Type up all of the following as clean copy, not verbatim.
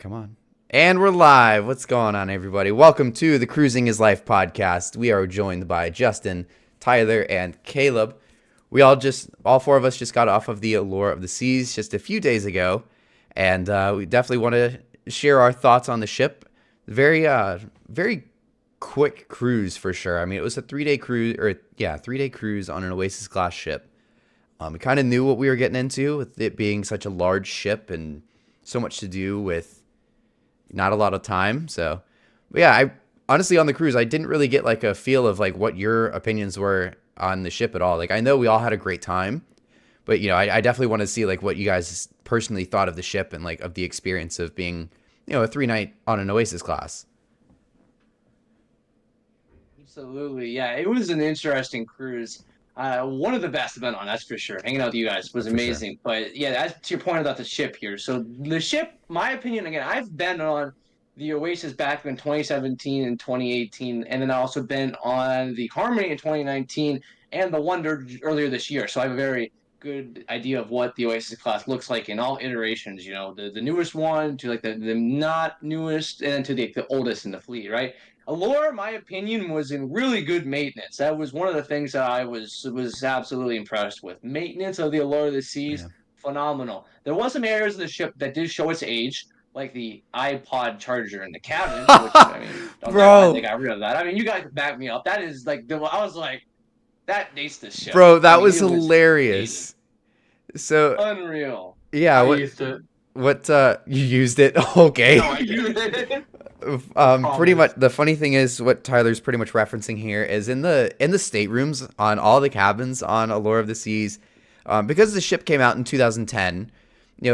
Come on. And we're live. What's going on, everybody? Welcome to the Cruising is Life podcast. We are joined by Justin, Tyler, and Caleb. All four of us just got off of the Allure of the Seas just a few days ago. And we definitely want to share our thoughts on the ship. Very quick cruise for sure. I mean, it was a 3-day cruise, 3-day cruise on an Oasis class ship. We kind of knew what we were getting into with it being such a large ship and so much to do with not a lot of time. So, but yeah, I honestly on the cruise, I didn't really get like a feel of like what your opinions were on the ship at all. Like I know we all had a great time, but I definitely want to see like what you guys personally thought of the ship and like of the experience of being, a 3-night on an Oasis class. Absolutely. Yeah, it was an interesting cruise. One of the best I've been on, that's for sure. Hanging out with you guys was For sure. amazing. But yeah, that's to your point about the ship here. So the ship, my opinion, again, I've been on the Oasis back in 2017 and 2018, and then I also been on the Harmony in 2019 and the Wonder earlier this year. So I have a very good idea of what the Oasis class looks like in all iterations, the newest one to like the not newest and to the oldest in the fleet, right? Allure, my opinion, was in really good maintenance. That was one of the things that I was absolutely impressed with. Maintenance of the Allure of the Seas, Yeah. phenomenal. There was some areas of the ship that did show its age, like the iPod charger in the cabin, which I mean, don't know why they got rid of that. I mean, you guys back me up. That is like I was like, that dates the ship. Bro, that I mean, was it was hilarious. So unreal. yeah, I used it. what you used it? Okay. No, I used it. Pretty much the funny thing is what Tyler's pretty much referencing here is in the staterooms on all the cabins on Allure of the Seas, because the ship came out in 2010.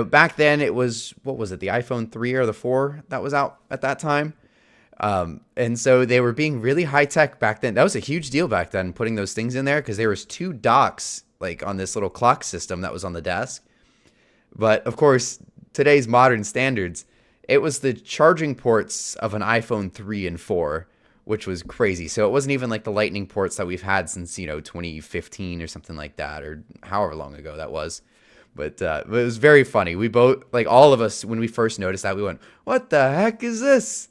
Back then it was, what was it, the iPhone 3 or the 4 that was out at that time. And so they were being really high tech back then. That was a huge deal back then, putting those things in there, because there was 2 docks like on this little clock system that was on the desk. But of course, today's modern standards, it was the charging ports of an iPhone 3 and 4, which was crazy. So it wasn't even like the lightning ports that we've had since, 2015 or something like that, or however long ago that was. But it was very funny. We both, like all of us, when we first noticed that, we went, "What the heck is this?"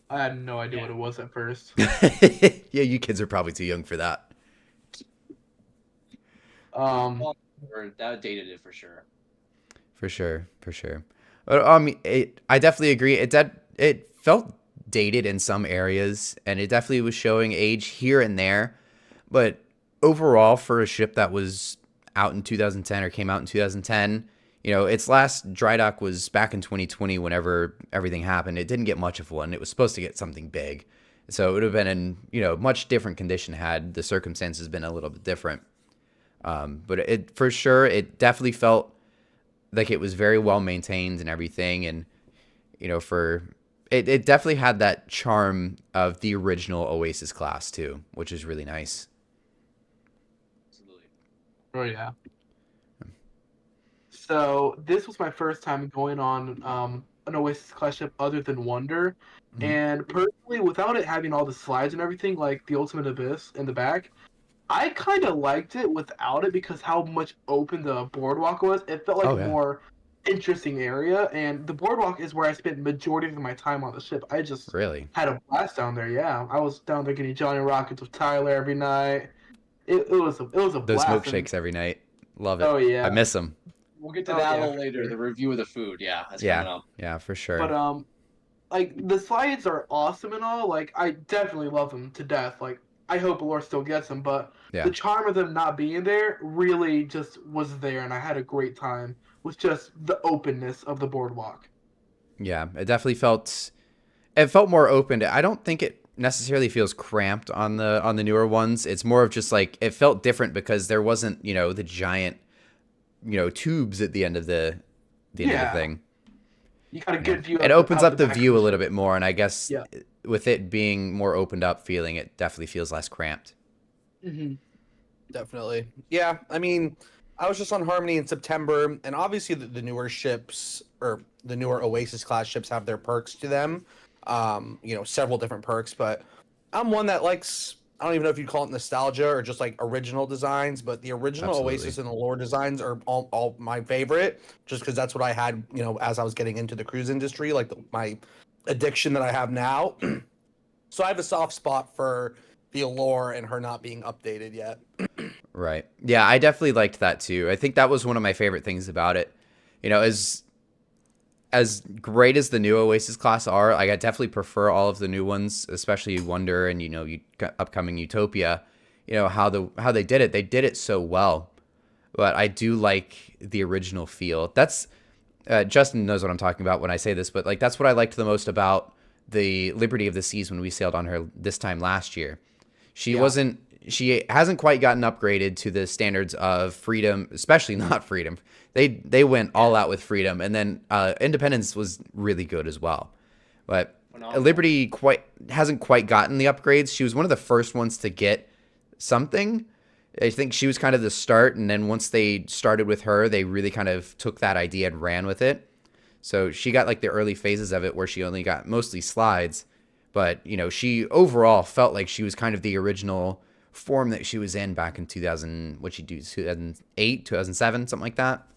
I had no idea what it was at first. Yeah, you kids are probably too young for that. That dated it for sure. For sure. But, I definitely agree. It felt dated in some areas, and it definitely was showing age here and there. But overall, for a ship that was out in 2010 or came out in 2010, its last dry dock was back in 2020 whenever everything happened. It didn't get much of one. It was supposed to get something big. So it would have been in, much different condition had the circumstances been a little bit different. But it definitely felt like it was very well maintained and everything. And, it definitely had that charm of the original Oasis class too, which is really nice. Absolutely. Oh yeah. So this was my first time going on an Oasis class ship other than Wonder, and personally, without it having all the slides and everything like the Ultimate Abyss in the back, I kind of liked it without it because how much open the boardwalk was. It felt like a more interesting area, and the boardwalk is where I spent majority of my time on the ship. I just really had a blast down there. Yeah, I was down there getting Johnny Rockets with Tyler every night. It was a those blast. milkshakes every night. Love it. Oh yeah, I miss them. We'll get to that a little later. Sure. The review of the food. Yeah, that's coming up. Yeah, for sure. But like the slides are awesome and all. Like I definitely love them to death. Like I hope Allure still gets them, but the charm of them not being there really just was there, and I had a great time with just the openness of the boardwalk. Yeah, it definitely felt more open. I don't think it necessarily feels cramped on the newer ones. It's more of just like it felt different because there wasn't, the giant, tubes at the end of the end of the thing. You got a good view. It opens up the view a little bit more, and I guess with it being more opened up feeling, it definitely feels less cramped. Mm-hmm. Definitely. Yeah, I mean, I was just on Harmony in September, and obviously the newer ships, or the newer Oasis class ships, have their perks to them. Several different perks, but I'm one that likes I don't even know if you'd call it nostalgia or just like original designs, but the original Absolutely. Oasis and Allure designs are all my favorite, just because that's what I had, as I was getting into the cruise industry, like my addiction that I have now. So I have a soft spot for the Allure and her not being updated yet. Right. Yeah, I definitely liked that too. I think that was one of my favorite things about it. As great as the new Oasis class are, like I definitely prefer all of the new ones, especially Wonder and upcoming Utopia. How they did it. They did it so well. But I do like the original feel. That's Justin knows what I'm talking about when I say this, but like that's what I liked the most about the Liberty of the Seas when we sailed on her this time last year. Yeah. She hasn't quite gotten upgraded to the standards of Freedom, especially not Freedom. They went all out with Freedom, and then Independence was really good as well. But Phenomenal. Liberty hasn't quite gotten the upgrades. She was one of the first ones to get something. I think she was kind of the start, and then once they started with her, they really kind of took that idea and ran with it. So she got like the early phases of it where she only got mostly slides, but she overall felt like she was kind of the original form that she was in back in 2000. What she do 2008, 2007, something like that.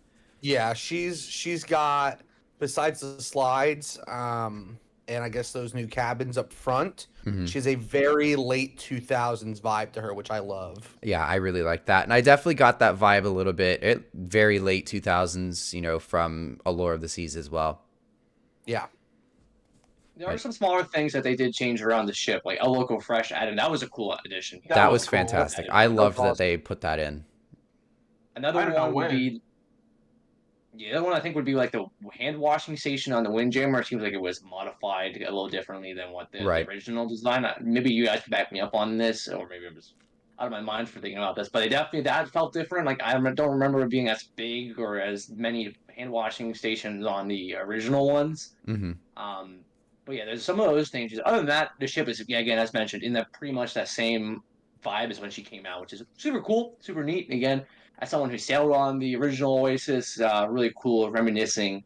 Yeah, she's got, besides the slides, and I guess those new cabins up front, she has a very late 2000s vibe to her, which I love. Yeah, I really like that, and I definitely got that vibe a little bit. Very late 2000s, from Allure of the Seas as well. Yeah. There are some smaller things that they did change around the ship, like El Loco Fresh added. That was a cool addition. That was cool. fantastic. I loved that awesome. they put that in. Another I don't know one would when. be, the other one I think would be like the hand washing station on the Windjammer. It seems like it was modified a little differently than what the Right. original design. Maybe you guys can back me up on this, or maybe I'm just out of my mind for thinking about this. But that felt different. Like I don't remember it being as big or as many hand washing stations on the original ones. Mm-hmm. But yeah, there's some of those things. Other than that, the ship is, again, as mentioned, in that pretty much that same vibe as when she came out, which is super cool, super neat. And again, as someone who sailed on the original Oasis, really cool, reminiscing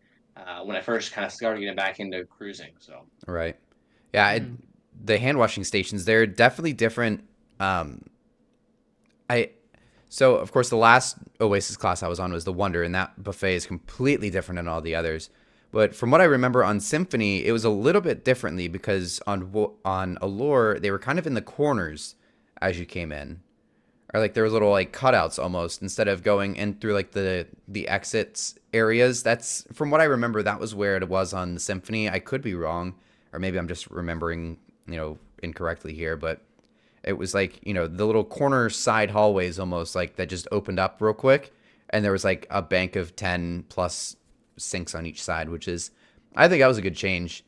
when I first kind of started getting back into cruising. So Right. Yeah, the hand washing stations, they're definitely different. So of course the last Oasis class I was on was the Wonder, and that buffet is completely different than all the others. But from what I remember on Symphony, it was a little bit differently because on Allure they were kind of in the corners as you came in, or like there was little like cutouts almost instead of going in through like the exits areas. That's from what I remember. That was where it was on the Symphony. I could be wrong, or maybe I'm just remembering incorrectly here, but it was like the little corner side hallways almost like that just opened up real quick, and there was like a bank of 10 plus sinks on each side, which is, I think that was a good change.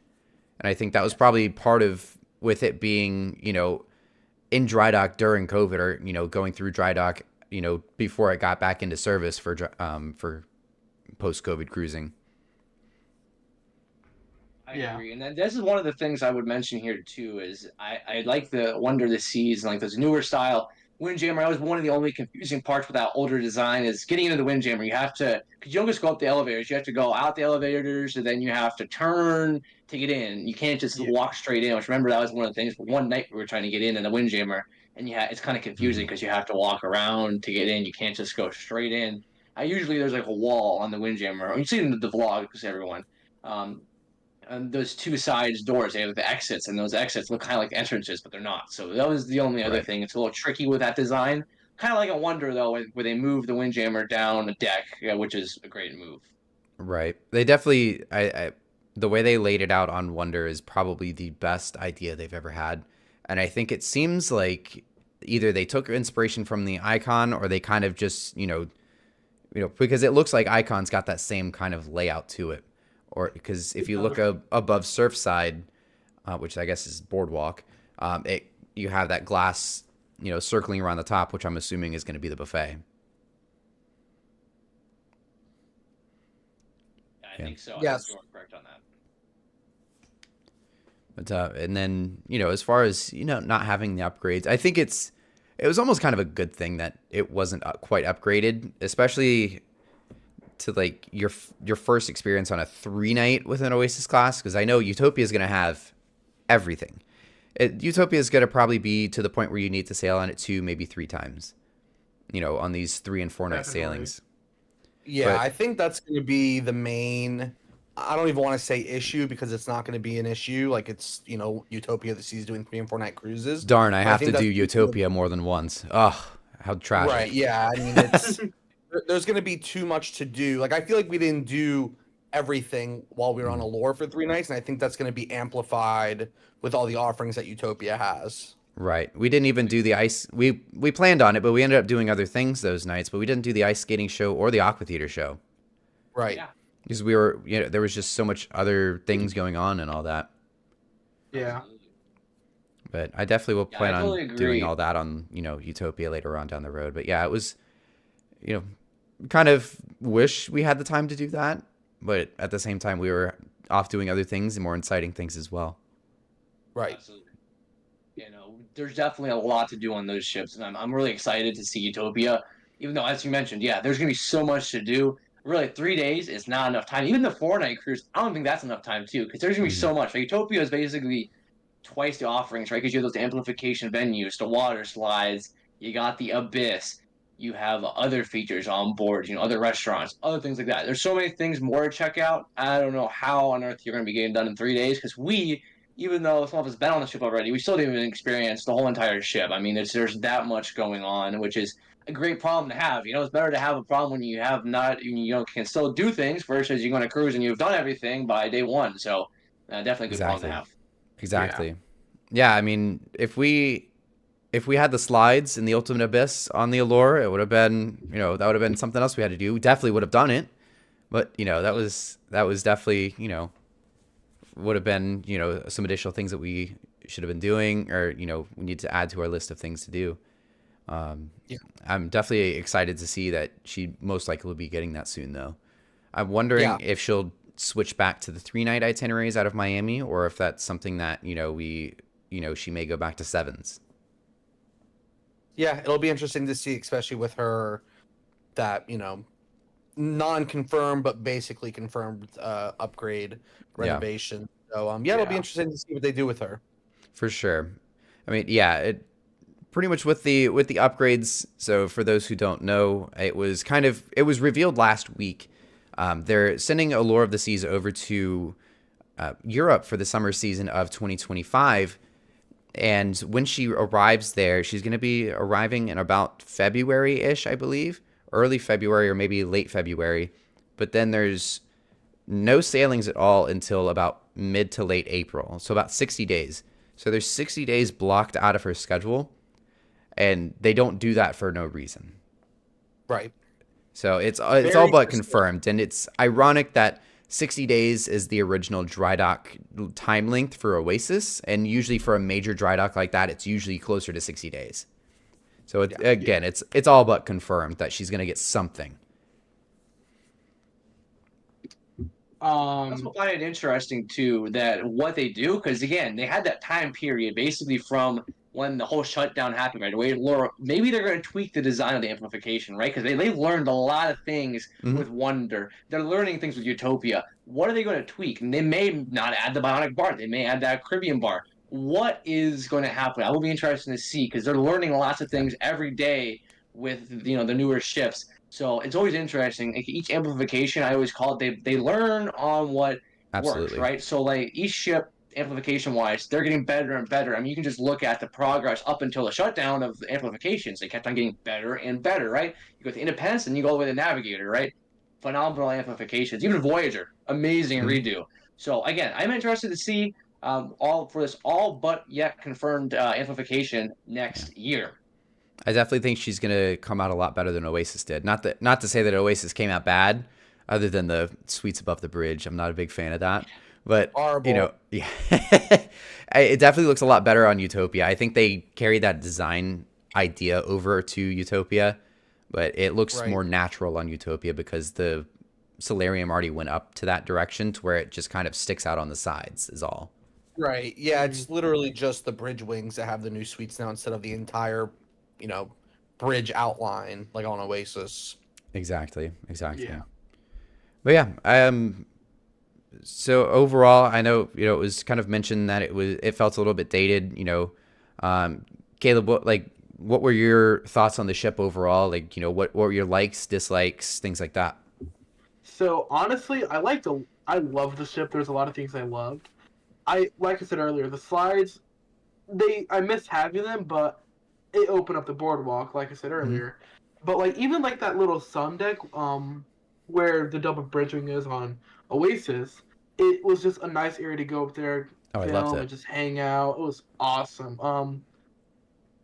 And I think that was probably part of, with it being, in dry dock during COVID, or, going through dry dock, before it got back into service for post-COVID cruising. I agree. And then this is one of the things I would mention here too, is I like the Wonder of the Seas and like those newer style Windjammer. That was one of the only confusing parts with that older design, is getting into the Windjammer. You have to, because you don't just go up the elevators. You have to go out the elevators, and then you have to turn to get in. You can't just walk straight in. Which, remember, that was one of the things. But one night we were trying to get in the Windjammer, and it's kind of confusing because you have to walk around to get in. You can't just go straight in. Usually there's like a wall on the Windjammer. You see it in the vlog, because everyone. And those two sides doors, they have the exits, and those exits look kind of like entrances, but they're not. So that was the only other thing. It's a little tricky with that design. Kind of like a Wonder, though, where they move the Windjammer down a deck, which is a great move. Right. They definitely, the way they laid it out on Wonder is probably the best idea they've ever had. And I think it seems like either they took inspiration from the Icon, or they kind of just, because it looks like Icon's got that same kind of layout to it. Or because if you look above Surfside, which I guess is Boardwalk, you have that glass, circling around the top, which I'm assuming is going to be the buffet. I think so. Yes. I think you're correct on that. But and then as far as not having the upgrades, I think it was almost kind of a good thing that it wasn't quite upgraded, especially to like your first experience on a 3-night with an Oasis class, because I know Utopia is going to have everything. Utopia is going to probably be to the point where you need to sail on it 2, maybe 3 times, on these 3 and 4 night Definitely. sailings. Yeah, But- I think that's going to be the main. I don't even want to say issue because it's not going to be an issue. Like it's Utopia that sees doing 3 and 4 night cruises. Darn, I But have think to do that's- Utopia more than once. Ugh, how tragic. Right? Yeah, I mean it's there's going to be too much to do. Like I feel like we didn't do everything while we were on Allure for 3 nights, and I think that's going to be amplified with all the offerings that Utopia has. Right. We didn't even do the ice. We planned on it, but we ended up doing other things those nights. But we didn't do the ice skating show or the aqua theater show Right. Yeah. because we were, there was just so much other things going on and all that. Yeah. But I definitely will Yeah, plan I totally on agree. doing all that on, Utopia later on down the road. But yeah, it was, kind of wish we had the time to do that. But at the same time, we were off doing other things and more exciting things as well. Right. Absolutely. There's definitely a lot to do on those ships, and I'm really excited to see Utopia. Even though, as you mentioned, there's gonna be so much to do. Really, 3 days is not enough time. Even the 4 night cruise, I don't think that's enough time too, because there's gonna be so much. Like, Utopia is basically twice the offerings, right? Because you have those amplification venues, the water slides, you got the abyss, you have other features on board, other restaurants, other things like that. There's so many things more to check out. I don't know how on earth you're going to be getting done in 3 days because even though some of us been on the ship already, we still didn't even experience the whole entire ship. I mean, there's that much going on, which is a great problem to have. It's better to have a problem when you have not, can still do things versus you're going to cruise and you've done everything by day one. So definitely a good problem to have. Exactly. Yeah, I mean, if we had the slides in the Ultimate Abyss on the Allure, it would have been, that would have been something else we had to do. We definitely would have done it. But, that was definitely, would have been, some additional things that we should have been doing or, we need to add to our list of things to do. Yeah. I'm definitely excited to see that she most likely will be getting that soon, though. I'm wondering if she'll switch back to the 3 night itineraries out of Miami or if that's something that, she may go back to 7s. Yeah, it'll be interesting to see, especially with her that, non-confirmed but basically confirmed upgrade renovation. So it'll be interesting to see what they do with her. For sure. I mean, it pretty much with the upgrades. So for those who don't know, it was revealed last week. They're sending Allure of the Seas over to Europe for the summer season of 2025. And when she arrives there, she's going to be arriving in about February-ish, I believe. Early February or maybe late February. But then there's no sailings at all until about mid to late April. So about 60 days. So there's 60 days blocked out of her schedule. And they don't do that for no reason. Right. So it's all but confirmed. And it's ironic that 60 days is the original dry dock time length for Oasis, and usually for a major dry dock like that, it's usually closer to 60 days. So it's all but confirmed that she's going to get something. I also find it interesting too that what they do, because again, they had that time period basically from when the whole shutdown happened, right away. Laura, maybe they're going to tweak the design of the amplification, right? Because they learned a lot of things with Wonder. They're learning things with Utopia. What are they going to tweak? And they may not add the bionic bar. They may add that Caribbean bar. What is going to happen? I will be interested to see because they're learning lots of things every day with the newer ships. So it's always interesting. Like each amplification, I always call it. They learn on what works, right? So like each ship, amplification wise, they're getting better and better. I mean, you can just look at the progress up until the shutdown of the amplifications. They kept on getting better and better, right? You go to Independence and you go all the way to Navigator, right? Phenomenal amplifications. Even Voyager, amazing redo. So again, I'm interested to see all but yet confirmed amplification next year. I definitely think she's going to come out a lot better than Oasis did. Not to say that Oasis came out bad, other than the suites above the bridge. I'm not a big fan of that. But, Horrible. Yeah, it definitely looks a lot better on Utopia. I think they carried that design idea over to Utopia, but it looks more natural on Utopia because the solarium already went up to that direction to where it just kind of sticks out on the sides is all. Right. Yeah, it's literally just the bridge wings that have the new suites now instead of the entire, bridge outline like on Oasis. Exactly. Yeah. But yeah, So overall, I know it was kind of mentioned that it felt a little bit dated. Caleb, what were your thoughts on the ship overall? Like what were your likes, dislikes, things like that? So honestly, I love the ship. There's a lot of things I loved. Like I said earlier, the slides, I miss having them, but it opened up the boardwalk, like I said Mm-hmm. earlier. But like even like that little sun deck, where the double bridging is on Oasis, it was just a nice area to go up there, Oh, I loved film it. and just hang out. It was awesome.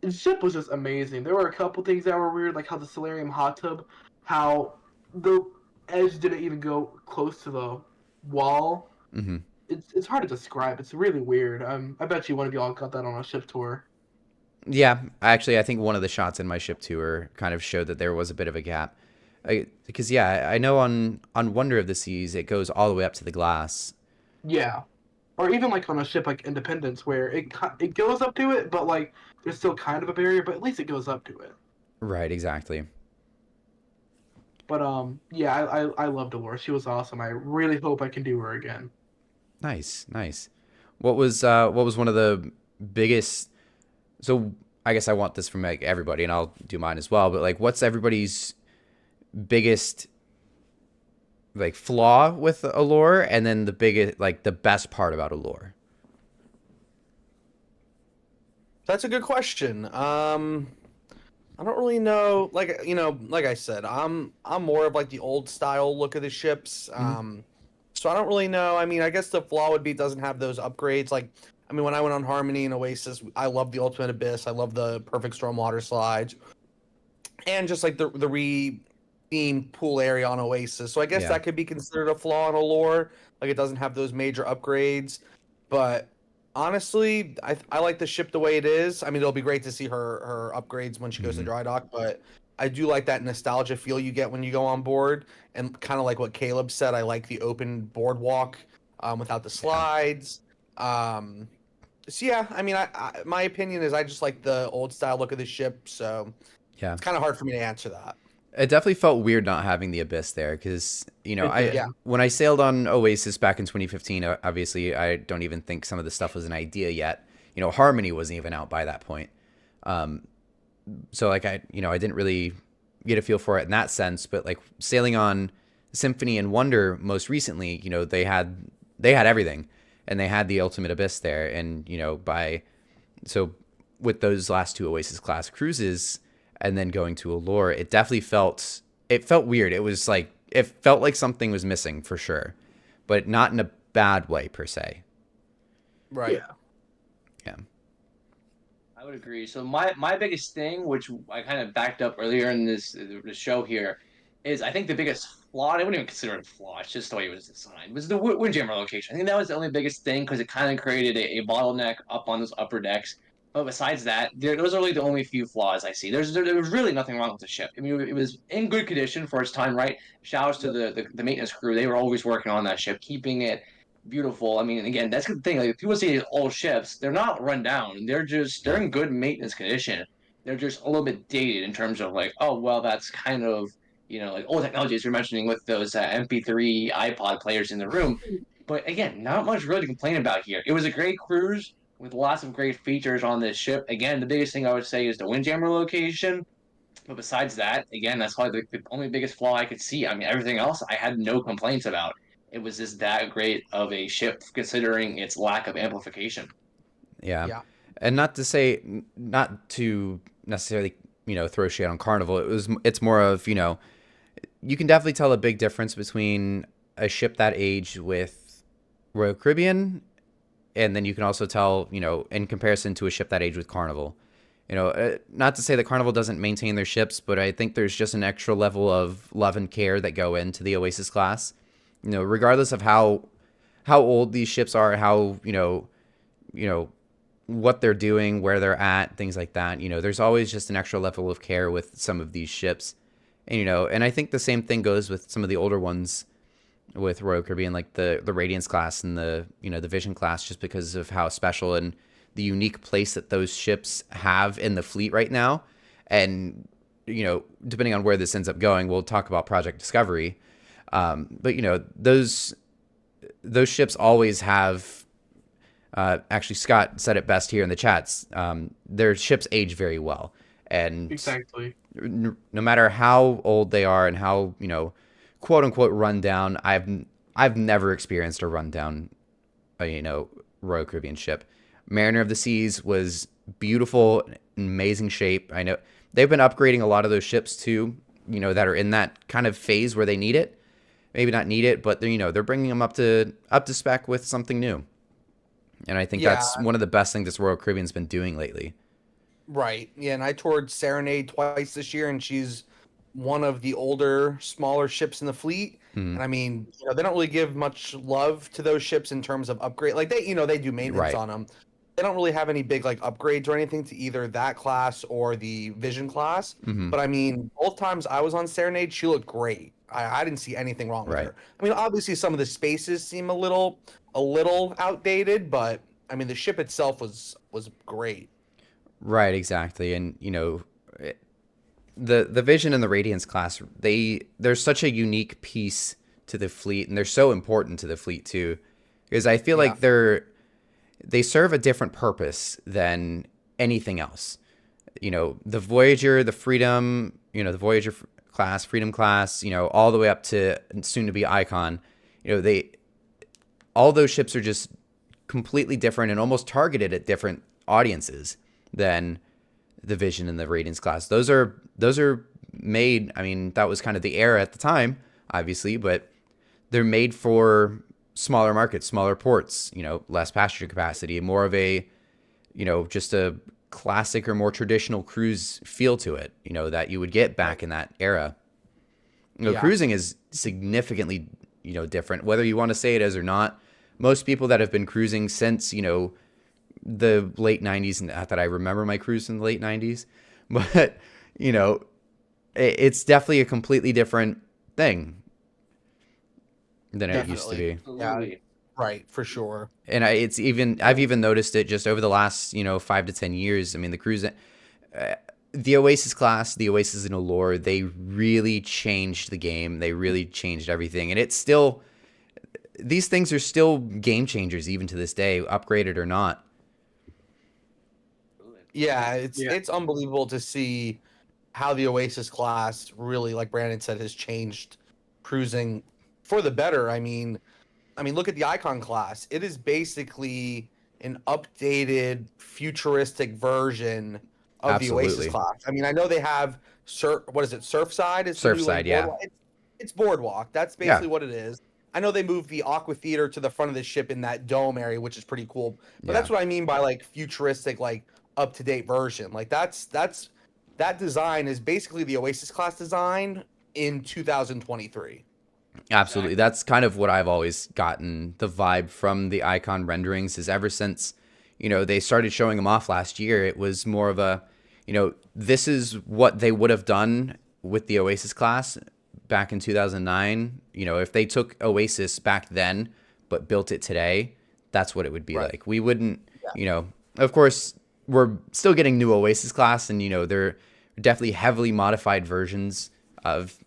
The ship was just amazing. There were a couple things that were weird, like how the solarium hot tub, how the edge didn't even go close to the wall. Mm-hmm. It's hard to describe. It's really weird. I bet you one of y'all got that on a ship tour. Yeah, actually, I think one of the shots in my ship tour kind of showed that there was a bit of a gap. Because yeah, I know on Wonder of the Seas it goes all the way up to the glass. Yeah, or even like on a ship like Independence, where it goes up to it, but like there's still kind of a barrier, but at least it goes up to it. Right, exactly. But yeah, I loved Allure. She was awesome. I really hope I can do her again. Nice, nice. What was one of the biggest? So I guess I want this from like everybody, and I'll do mine as well. But like, what's everybody's biggest like flaw with Allure, and then the biggest like the best part about Allure? That's a good question. I don't really know. Like like I said, I'm more of like the old style look of the ships. So I don't really know. I mean, I guess the flaw would be it doesn't have those upgrades. Like, I mean, when I went on Harmony and Oasis, I love the Ultimate Abyss. I love the Perfect Storm water slides, and just like the re-themed pool area on Oasis. So I guess Yeah. that could be considered a flaw in Allure. Like, it doesn't have those major upgrades, but honestly, I like the ship the way it is. I mean, it'll be great to see her upgrades when she goes to dry dock, but I do like that nostalgia feel you get when you go on board, and kind of like what Caleb said, I like the open boardwalk without the slides. So yeah, I mean, my opinion is I just like the old style look of the ship, so Yeah. it's kind of hard for me to answer that. It definitely felt weird not having the Abyss there because, It did. Yeah. when I sailed on Oasis back in 2015, obviously I don't even think some of the stuff was an idea yet. Harmony wasn't even out by that point. So like I didn't really get a feel for it in that sense, but like sailing on Symphony and Wonder most recently, they had everything and they had the Ultimate Abyss there. And, so with those last two Oasis class cruises, and then going to Allure, it definitely felt weird. It felt like something was missing for sure, but not in a bad way per se. Right. Yeah. Yeah. I would agree. So my biggest thing, which I kind of backed up earlier in the show here, is I think the biggest flaw. I wouldn't even consider it a flaw. It's just the way it was designed. Was the windjammer location. I think that was the only biggest thing because it kind of created a bottleneck up on those upper decks. But besides that, those are really the only few flaws I see. There was really nothing wrong with the ship. I mean, it was in good condition for its time, right? Shouts to the maintenance crew. They were always working on that ship, keeping it beautiful. I mean, again, that's the thing. Like, if people see these old ships, they're not run down. They're in good maintenance condition. They're just a little bit dated in terms of like, oh well, that's kind of like old technologies you're mentioning with those MP3 iPod players in the room. But again, not much really to complain about here. It was a great cruise with lots of great features on this ship. Again, the biggest thing I would say is the windjammer location. But besides that, again, that's probably the only biggest flaw I could see. I mean, everything else I had no complaints about. It was just that great of a ship considering its lack of amplification. Yeah. Yeah. And not to necessarily, throw shade on Carnival. It's more of, you can definitely tell a big difference between a ship that age with Royal Caribbean, and then you can also tell, in comparison to a ship that age with Carnival. Not to say that Carnival doesn't maintain their ships, but I think there's just an extra level of love and care that go into the Oasis class. Regardless of how old these ships are, how what they're doing, where they're at, things like that. There's always just an extra level of care with some of these ships, and and I think the same thing goes with some of the older ones with Royal Caribbean, like the Radiance class and the the Vision class, just because of how special and the unique place that those ships have in the fleet right now. And depending on where this ends up going, we'll talk about Project Discovery. But those those ships always have. Actually, Scott said it best here in the chats. Their ships age very well, and Exactly. no matter how old they are and how quote unquote run down, I've never experienced a rundown, Royal Caribbean ship. Mariner of the Seas was beautiful, amazing shape. I know they've been upgrading a lot of those ships too, that are in that kind of phase where they need it. Maybe not need it, but they're bringing them up to spec with something new. And I think that's one of the best things this Royal Caribbean's been doing lately. Right. Yeah, and I toured Serenade twice this year, and she's one of the older, smaller ships in the fleet. Mhm. And I mean, they don't really give much love to those ships in terms of upgrade. Like they do maintenance Right. on them. They don't really have any big like upgrades or anything to either that class or the Vision class. Mhm. But I mean, both times I was on Serenade, she looked great. I didn't see anything wrong with Right. her. I mean, obviously some of the spaces seem a little outdated, but I mean the ship itself was great. Right, exactly. And the Vision and the Radiance class, they're such a unique piece to the fleet, and they're so important to the fleet too, because I feel like they serve a different purpose than anything else. The Voyager, the Freedom, the Voyager class, Freedom class, all the way up to soon to be Icon. All those ships are just completely different and almost targeted at different audiences than the Vision and the Radiance class. Those are made. I mean, that was kind of the era at the time, obviously, but they're made for smaller markets, smaller ports. Less passenger capacity, more of a, just a classic or more traditional cruise feel to it. That you would get back in that era. Cruising is significantly, different, whether you want to say it is or not. Most people that have been cruising since, the late 90s, not that I remember my cruise in the late 90s, but, it's definitely a completely different thing than it used to be. Absolutely. Yeah, right, for sure. And I've even noticed it just over the last, 5 to 10 years. I mean, the cruise, the Oasis class, the Oasis and Allure, they really changed the game. They really changed everything. And it's still, these things are still game changers even to this day, upgraded or not. Yeah, it's unbelievable to see how the Oasis class really, like Brandon said, has changed cruising for the better. I mean, look at the Icon class. It is basically an updated, futuristic version of the Oasis class. I mean, I know they have Surfside? It's Surfside, yeah. It's Boardwalk. That's basically what it is. I know they moved the Aqua Theater to the front of the ship in that dome area, which is pretty cool. But that's what I mean by like futuristic, like up-to-date version. Like that design is basically the Oasis class design in 2023. Absolutely. That's kind of what I've always gotten the vibe from the Icon renderings, is ever since, they started showing them off last year, it was more of a, this is what they would have done with the Oasis class back in 2009. If they took Oasis back then but built it today, that's what it would be like. We wouldn't, of course, we're still getting new Oasis class, and they're definitely heavily modified versions of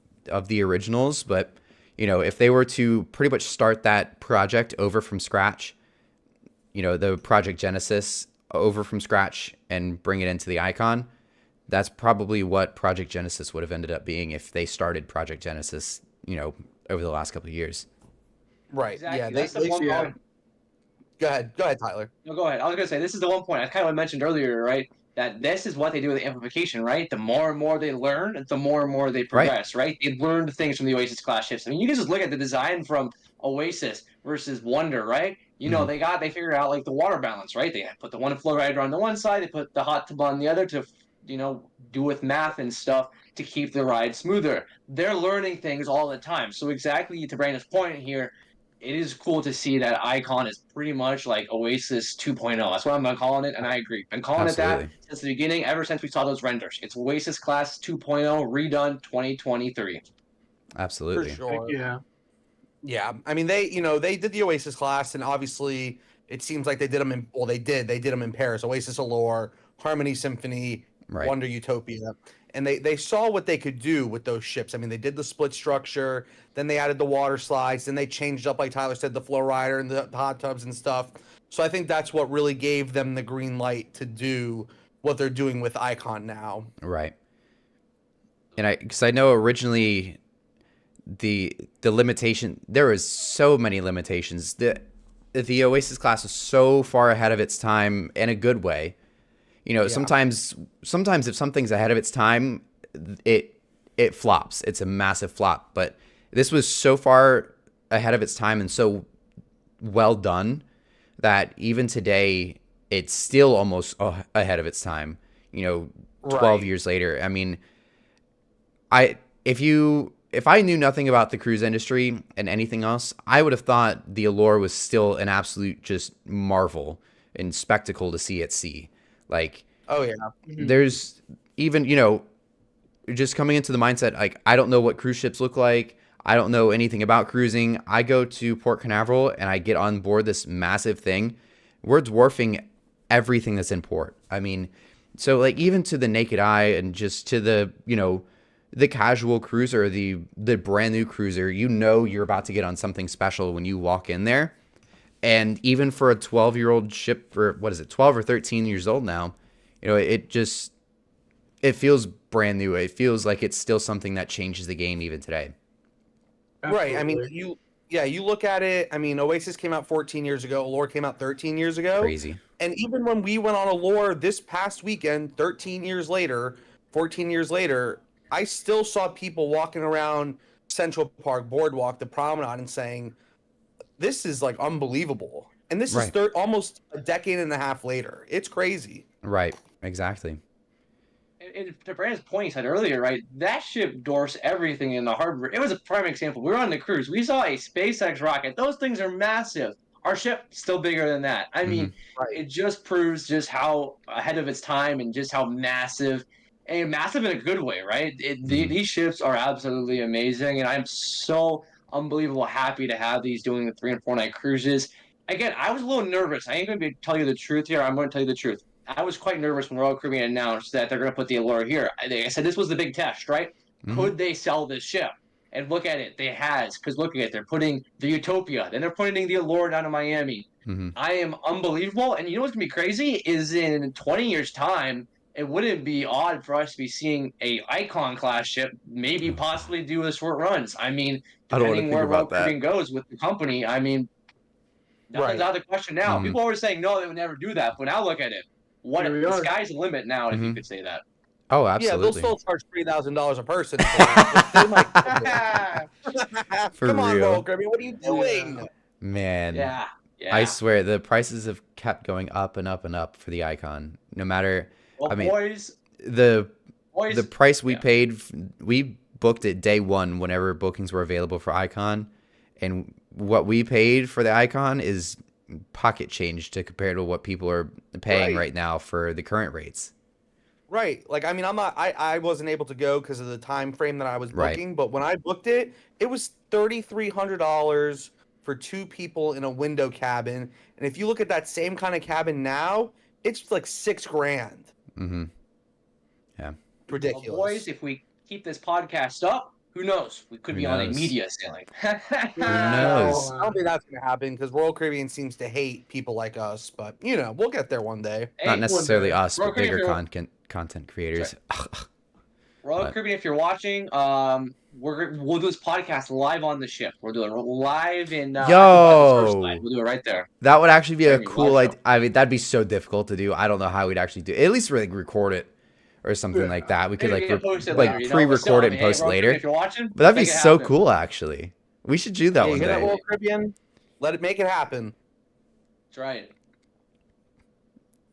the originals, but if they were to pretty much start that project over from scratch, the Project Genesis over from scratch and bring it into the Icon, that's probably what Project Genesis would have ended up being if they started Project Genesis, over the last couple of years. Right. Exactly. Yeah. That's the one point. Go ahead, Tyler. No, go ahead. I was gonna say this is the one point I kind of mentioned earlier, right? That this is what they do with the amplification, right? The more and more they learn, the more and more they progress, right? They learned things from the Oasis class ships. I mean, you can just look at the design from Oasis versus Wonder, right? They figured out like the water balance, right? They put the one flow rider on the one side, they put the hot tub on the other to, do with math and stuff to keep the ride smoother. They're learning things all the time. So exactly to Brandon's point here, it is cool to see that Icon is pretty much like Oasis 2.0. That's what I'm calling it, and I agree. Been calling it that since the beginning, ever since we saw those renders. It's Oasis Class 2.0 redone 2023. Absolutely. For sure. Yeah. Yeah. I mean, they did the Oasis class, and obviously it seems like they did them in, they did them in Paris. Oasis Allure, Harmony Symphony, Right. Wonder Utopia. and they saw what they could do with those ships. I mean, they did the split structure, then they added the water slides, then they changed up, like Tyler said, the flow rider and the hot tubs and stuff. So I think that's what really gave them the green light to do what they're doing with Icon now. Right. And because I know originally the limitation, there was so many limitations. The Oasis class was so far ahead of its time in a good way. You know, sometimes if something's ahead of its time, it flops. It's a massive flop. But this was so far ahead of its time and so well done that even today it's still almost ahead of its time. You know, 12 years later. I mean, if I knew nothing about the cruise industry and anything else, I would have thought the Allure was still an absolute just marvel and spectacle to see at sea. Like, oh yeah, there's even, you know, just coming into the mindset, like, I don't know what cruise ships look like. I don't know anything about cruising. I go to Port Canaveral and I get on board this massive thing. We're dwarfing everything that's in port. I mean, so like even to the naked eye and just to the, you know, the casual cruiser, the brand new cruiser, you know, you're about to get on something special when you walk in there. And even for a 12-year-old ship, or what is it, 12 or 13 years old now, you know, it feels brand new. It feels like it's still something that changes the game even today. Right. I mean, you look at it. I mean, Oasis came out 14 years ago. Allure came out 13 years ago. Crazy. And even when we went on Allure this past weekend, 14 years later, I still saw people walking around Central Park Boardwalk, the promenade, and saying, this is like unbelievable. And this is almost a decade and a half later. It's crazy. Right. Exactly. And to Brandon's point he said earlier, right, that ship dwarfs everything in the harbor. It was a prime example. We were on the cruise. We saw a SpaceX rocket. Those things are massive. Our ship still bigger than that. I mean, it just proves just how ahead of its time and just how massive, and massive in a good way, right? These ships are absolutely amazing, and I'm so unbelievable happy to have these doing the 3 and 4 night cruises. Again, I was a little nervous. I ain't going to tell you the truth here. I'm going to tell you the truth. I was quite nervous when Royal Caribbean announced that they're going to put the Allure here. I said this was the big test, right? Could they sell this ship? And look at it, they has. Because look at it, they're putting the Utopia, then they're putting the Allure down to Miami. I am unbelievable. And you know what's going to be crazy is in 20 years' time, it wouldn't be odd for us to be seeing a Icon class ship, maybe possibly do the short runs. I mean, depending where Royal Caribbean goes with the company, I mean, nothing's out of the question now. People are always saying no, they would never do that, but now look at it. The sky's the limit now, if you could say that. Oh, absolutely. Yeah, they'll still charge $3,000 a person. They might For Come on, real. Royal Caribbean, what are you doing? Man. Yeah. I swear, the prices have kept going up and up and up for the Icon. No matter, Well, I mean, boys, the price we paid, we booked it day one whenever bookings were available for Icon. And what we paid for the Icon is pocket change to compare to what people are paying right now for the current rates. Right. Like, I mean, I wasn't able to go because of the time frame that I was booking, but when I booked it, it was $3,300 for 2 people in a window cabin. And if you look at that same kind of cabin now, it's like $6,000. Yeah. Ridiculous. Well, boys, if we keep this podcast up, who knows? We could be on a media sailing. Who knows? I don't think that's going to happen because Royal Caribbean seems to hate people like us, but, you know, we'll get there one day. Not necessarily us, Royal but bigger Caribbean, content creators. Royal Caribbean, if you're watching, we'll do this podcast live on the ship. We'll do it live in Yo! We'll do it right there. That would actually be a cool idea. I mean, that'd be so difficult to do. I don't know how we'd actually do it. At least really record it or something like that. We could pre-record it and post it later. If you're watching, but that'd be so cool, actually. We should do that one day. Royal Caribbean, let it make it happen. That's right.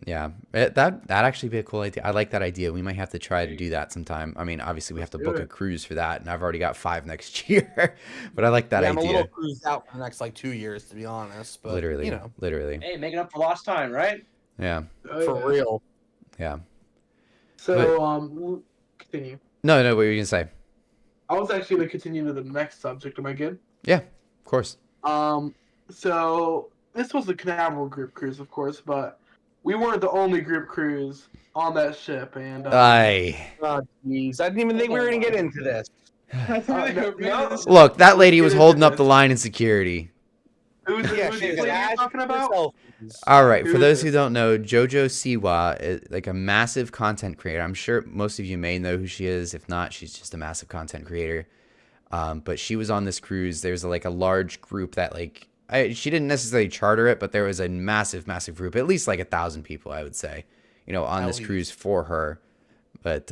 Yeah, that'd actually be a cool idea. I like that idea. We might have to try to do that sometime. I mean, obviously we have to book a cruise for that, and I've already got 5 next year. But I like that idea. I'm a little cruised out for the next 2 years, to be honest. But literally, you know, hey, making up for lost time, right? Yeah, for real. Yeah. So continue. No, what were you gonna say? I was actually gonna continue to the next subject. Am I good? Yeah, of course. So this was the Canaveral group cruise, of course, but we weren't the only group cruise on that ship, and Aye. Oh, jeez. I didn't even think we were going to get into this. no. Look, that lady was Get into holding up the this. line in security. Who's Yeah, the she was lady you're asking talking about? herself. All right, Who for is those who this? don't know, JoJo Siwa is like a massive content creator. I'm sure most of you may know who she is. If not, she's just a massive content creator. But she was on this cruise. There's like a large group that like she didn't necessarily charter it, but there was a massive group, at least like 1,000 people, I would say, on At this least. cruise for her. But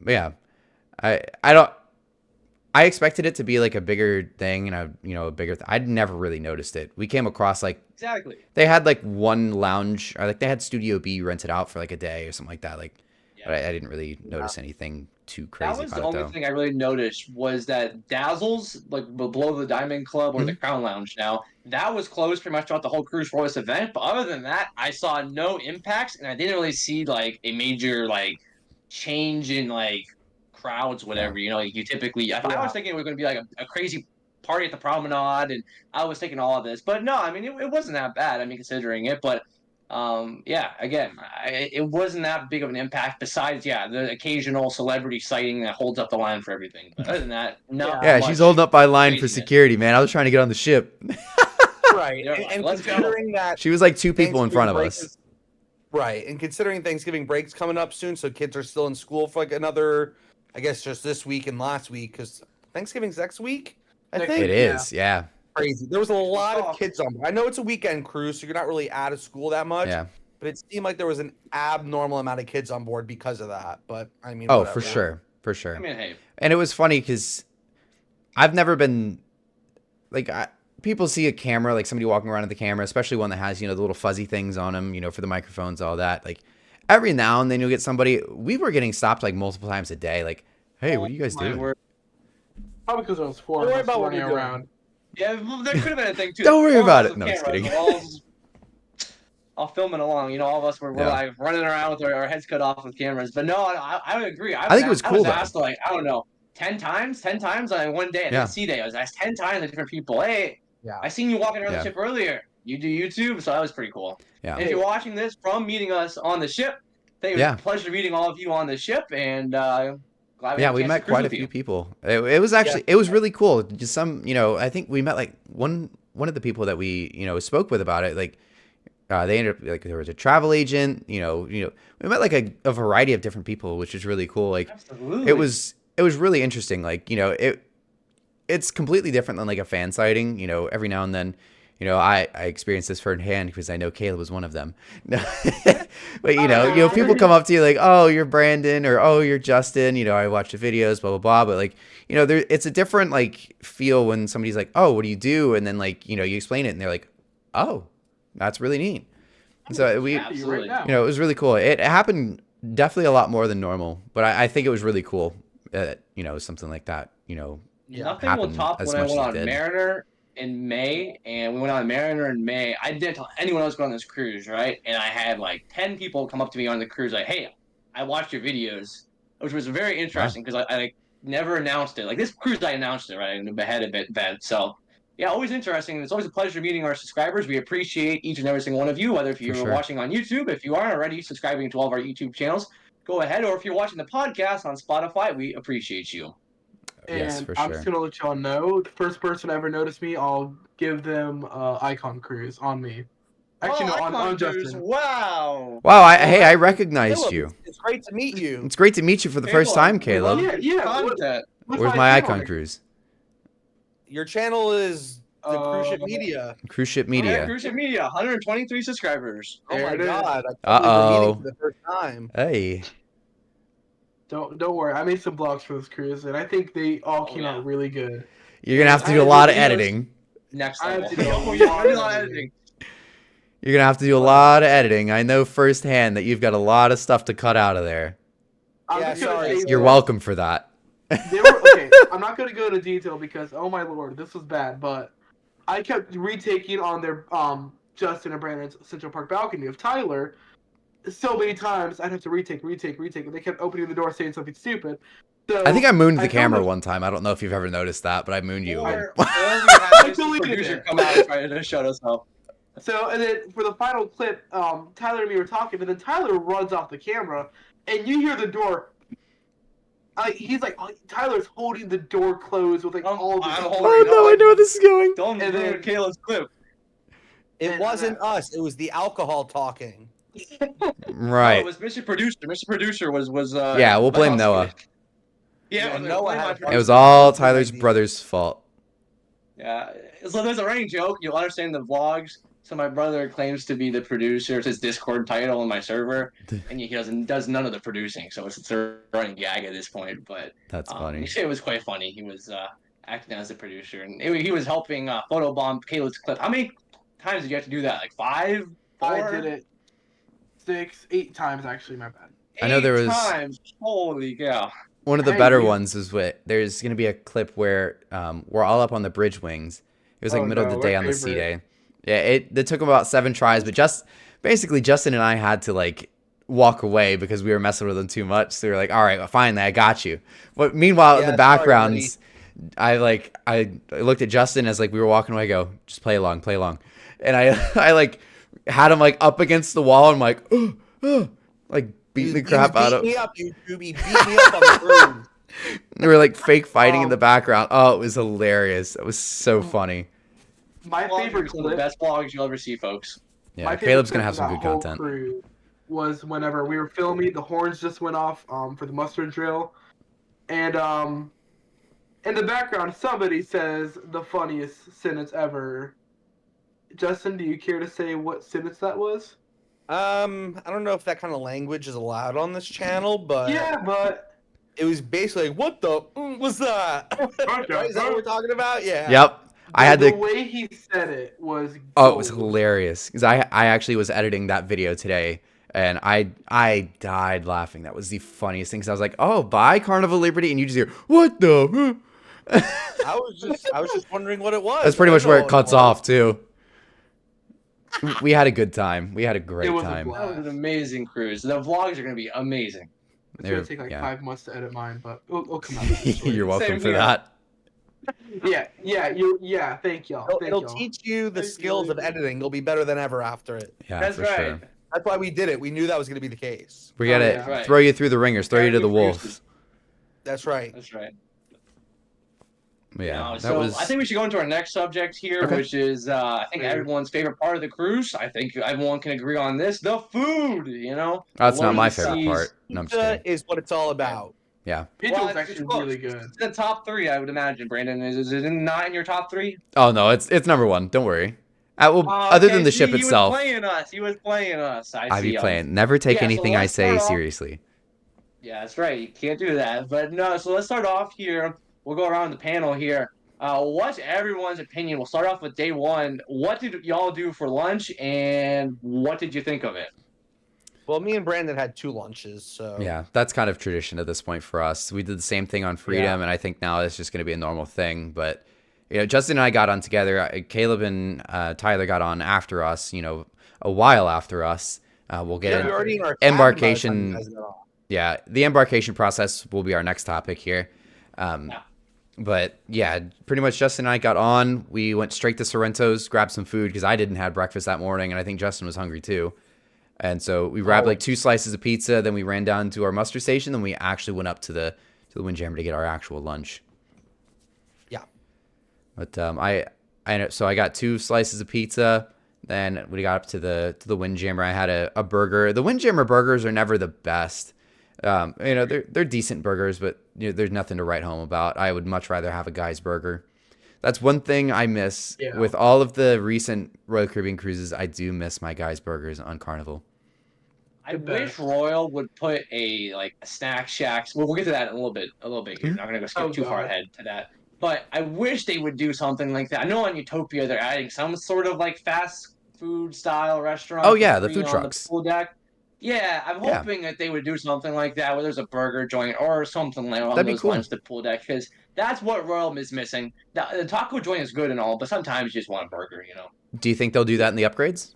yeah, I don't. I expected it to be like a bigger thing and a bigger. I'd never really noticed it. We came across like Exactly. they had like one lounge, or like they had Studio B rented out for like a day or something like that. Like, Yeah. but I didn't really notice anything too That crazy was the about it only though. thing I really noticed was that Dazzle's, like below the Diamond Club or the Crown Lounge now, that was closed pretty much throughout the whole cruise for this event. But other than that, I saw no impacts, and I didn't really see like a major like change in like crowds, whatever. Like you typically. I was thinking it was going to be like a crazy party at the promenade, and I was thinking all of this, but no, I mean it wasn't that bad. I mean considering it, but. Yeah, again, it wasn't that big of an impact. Besides, the occasional celebrity sighting that holds up the line for everything. But other than that, no. Yeah, she's holding up by line for security, man. I was trying to get on the ship. Right. Yeah, And let's go. considering that She was like two people in front of Thanksgiving us. break is- right. And considering Thanksgiving break's coming up soon, so kids are still in school for like another, I guess, just this week and last week, because Thanksgiving's next week, I Next think. It is, yeah. Crazy. There was a lot Oh. of kids on. I know it's a weekend cruise, so you're not really out of school that much. Yeah. But it seemed like there was an abnormal amount of kids on board because of that. But I mean, Oh, whatever. for sure. For sure. I mean, hey, And it was funny because I've never been like people see a camera, like somebody walking around with the camera, especially one that has the little fuzzy things on them, for the microphones, all that. Like every now and then you'll get somebody. We were getting stopped like multiple times a day. Like, hey, what are you guys my doing? word. Probably because there was four Don't of worry us about what running you're doing. around. Yeah, well, there could have been a thing too. Don't worry All of about us it. with No, just cameras, kidding. all filming along. All of us were Yeah. like running around with our heads cut off with cameras. But no, I would agree. I think it was I cool, was though. asked like I don't know 10 times on one day. Yeah. C day. I was asked 10 times by different people. Hey, Yeah. I seen you walking around Yeah. the ship earlier. You do YouTube, so that was pretty cool. Yeah. And if you're watching this from meeting us on the ship, it was Yeah. a pleasure meeting all of you on the ship, and glad Yeah, had a we chance met to cruise quite a with few you. people. It was actually it was really cool. Just some, I think we met like one of the people that we spoke with about it. Like they ended up like there was a travel agent. We met like a variety of different people, which is really cool. Like Absolutely. it was really interesting. Like it's completely different than like a fan sighting. Every now and then. I experienced this firsthand because I know Caleb was one of them. But people come up to you like, "Oh, you're Brandon," or "Oh, you're Justin." I watch the videos, blah blah blah. But like, it's a different like feel when somebody's like, "Oh, what do you do?" And then like, you explain it, and they're like, "Oh, that's really neat." And so we, Absolutely. Right now. it was really cool. It happened definitely a lot more than normal, but I think it was really cool. Something like that. Nothing will happened top as when I much went as it on did. Mariner in May, and we went on Mariner in May. I didn't tell anyone I was going on this cruise, right? And I had like 10 people come up to me on the cruise, like, "Hey, I watched your videos," which was very interesting because I like, never announced it. Like this cruise, I announced it right ahead of it. So yeah, always interesting. It's always a pleasure meeting our subscribers. We appreciate each and every single one of you, whether if you're sure. watching on YouTube, if you aren't already subscribing to all of our YouTube channels, go ahead. Or if you're watching the podcast on Spotify, we appreciate you. And Yes, for I'm sure. just gonna let y'all know, the first person to ever notice me, I'll give them Icon Cruise on me. Actually, no, on Justin. Wow. Wow, hey, I recognized Caleb, you. It's great to meet you. It's great to meet you for the first time, Caleb. Yeah. Content. Where's my icon cruise? Your channel is the Cruise Ship Uh, Media. Cruise Ship Yeah, Media. Cruise Ship Media, 123 subscribers. Oh There my it is. god! I Uh-oh. for the first time. Hey. Don't worry, I made some vlogs for this cruise, and I think they all came yeah. out really good. You're going to have to I do a had lot of videos. editing. Next I have level. to do a Oh, yeah, lot a of lot of editing. editing. You're going to have to do a lot of editing. I know firsthand that you've got a lot of stuff to cut out of there. I'm Yeah, just gonna sorry. say You're that welcome for that. they were okay. I'm not gonna go into detail because oh my lord, this was bad. But I kept retaking on their Justin and Brandon's Central Park balcony of Tyler so many times. I'd have to retake, and they kept opening the door saying something stupid. So I think I mooned the I camera filmed one time. I don't know if you've ever noticed that, but I mooned you. Or we had this deleted producer it. come out and try to shut us up. So, and then for the final clip, Tyler and me were talking, and then Tyler runs off the camera, and you hear the door. He's like, Tyler's holding the door closed with like all the. I'm Oh holding no, I know where this is going. Don't And ruin then- Caleb's clip. It wasn't us. It was the alcohol talking. Right. Oh, it was Mr. Producer. Mr. Producer was. Yeah, we'll blame Noah. Yeah, Noah blame had my a producer. It was all Tyler's brother's fault. Yeah, so there's a running joke. You'll understand the vlogs. So my brother claims to be the producer. It's his Discord title on my server, and he does none of the producing. So it's a running gag at this point. But That's funny. it was quite funny. He was acting as the producer, and he was helping photobomb Caleb's clip. How many times did you have to do that? Like 5? 4? I did it 6, 8 times actually. My bad. I know there 8 was- times. Holy cow! One of the Hey, better you- ones is there's going to be a clip where we're all up on the bridge wings. It was like Oh, middle of no, the day my on the sea favorite. day. Yeah, it took about 7 tries, but basically Justin and I had to like walk away because we were messing with him too much. So we were like, all right, well, finally, I got you. But meanwhile, in Yeah, the sorry, backgrounds, I looked at Justin as like we were walking away. I go, just play along, and I like had him like up against the wall. And I'm like, like beating the crap out of. He beat me up, YouTube. He beat me up on the cruise. We were like fake fighting in the background. Oh, it was hilarious. It was so funny. My Vlogs favorite are some of the clip. best vlogs you'll ever see, folks. Yeah, My favorite Caleb's clip gonna have of some that good whole content. crew was whenever we were filming, the horns just went off for the mustard drill, and in the background somebody says the funniest sentence ever. Justin, do you care to say what sentence that was? I don't know if that kind of language is allowed on this channel, but Yeah, but it was basically like, what the was that? Right? Is that what we're talking about? Yeah. Yep. I had the to. way he said it was. Oh, it was gold. hilarious because I actually was editing that video today, and I died laughing. That was the funniest thing. 'Cause I was like, "Oh, bye, Carnival Liberty," and you just hear, "What the?" I was just wondering what it was. That's pretty I much where know it cuts was. off too. We had a good time. We had a great It was a time. blast. That was an amazing cruise. The vlogs are going to be amazing. It's gonna take like Yeah. 5 months to edit mine, but it'll come out. eventually. You're welcome Same for here. that. Yeah. Thank y'all. It'll, Thank it'll y'all. teach you the Thank you. skills of editing. You'll be better than ever after it. Yeah, That's for right. sure. That's why we did it. We knew that was going to be the case. We gotta yeah. Right. throw you through the ringers, throw you to the wolves. That's right. That's right. Yeah, No, that so was. I think we should go into our next subject here, Okay. which is I think everyone's favorite part of the cruise. I think everyone can agree on this: the food. You know, That's not my Loaded favorite seas. part. No, I'm just Pizza kidding. is what it's all about. Yeah. Pizza Well, was it's actually close. really good. It's the top 3, I would imagine. Brandon, is it not in your top 3? Oh no, it's number 1. Don't worry. Other than the ship itself, He was playing us. I see be him. playing. Never take Yeah, so anything I let's say start off- seriously. Yeah, that's right. You can't do that. But no, so let's start off here. We'll go around the panel here. What's everyone's opinion? We'll start off with day 1. What did y'all do for lunch, and what did you think of it? Well, me and Brandon had 2 lunches, so Yeah, that's kind of tradition at this point for us. We did the same thing on Freedom, Yeah. and I think now it's just going to be a normal thing. But Justin and I got on together. Caleb and Tyler got on after us. A while after us. We'll get Yeah, in. we were already in our cabin by the time Embarkation- you guys got off. Yeah, the embarkation process will be our next topic here. Yeah. But yeah, pretty much Justin and I got on. We went straight to Sorrento's, grabbed some food because I didn't have breakfast that morning, and I think Justin was hungry too. And so we grabbed like 2 slices of pizza. Then we ran down to our muster station. Then we actually went up to the Windjammer to get our actual lunch. Yeah. But I got 2 slices of pizza. Then we got up to the Windjammer. I had a burger. The Windjammer burgers are never the best. They're decent burgers, but there's nothing to write home about. I would much rather have a Guy's burger. That's one thing I miss with all of the recent Royal Caribbean cruises. I do miss my Guy's burgers on Carnival. I wish Royal would put a snack shack. Well, we'll get to that in a little bit here. I'm not gonna go skip too far ahead to that. But I wish they would do something like that. I know on Utopia they're adding some sort of fast food style restaurant. Oh, yeah, the free food on trucks. The pool deck. Yeah, I'm hoping that they would do something like that, where there's a burger joint or something like along That'd be those cool. lines. The pool deck, because that's what Royal is missing. The taco joint is good and all, but sometimes you just want a burger. Do you think they'll do that in the upgrades?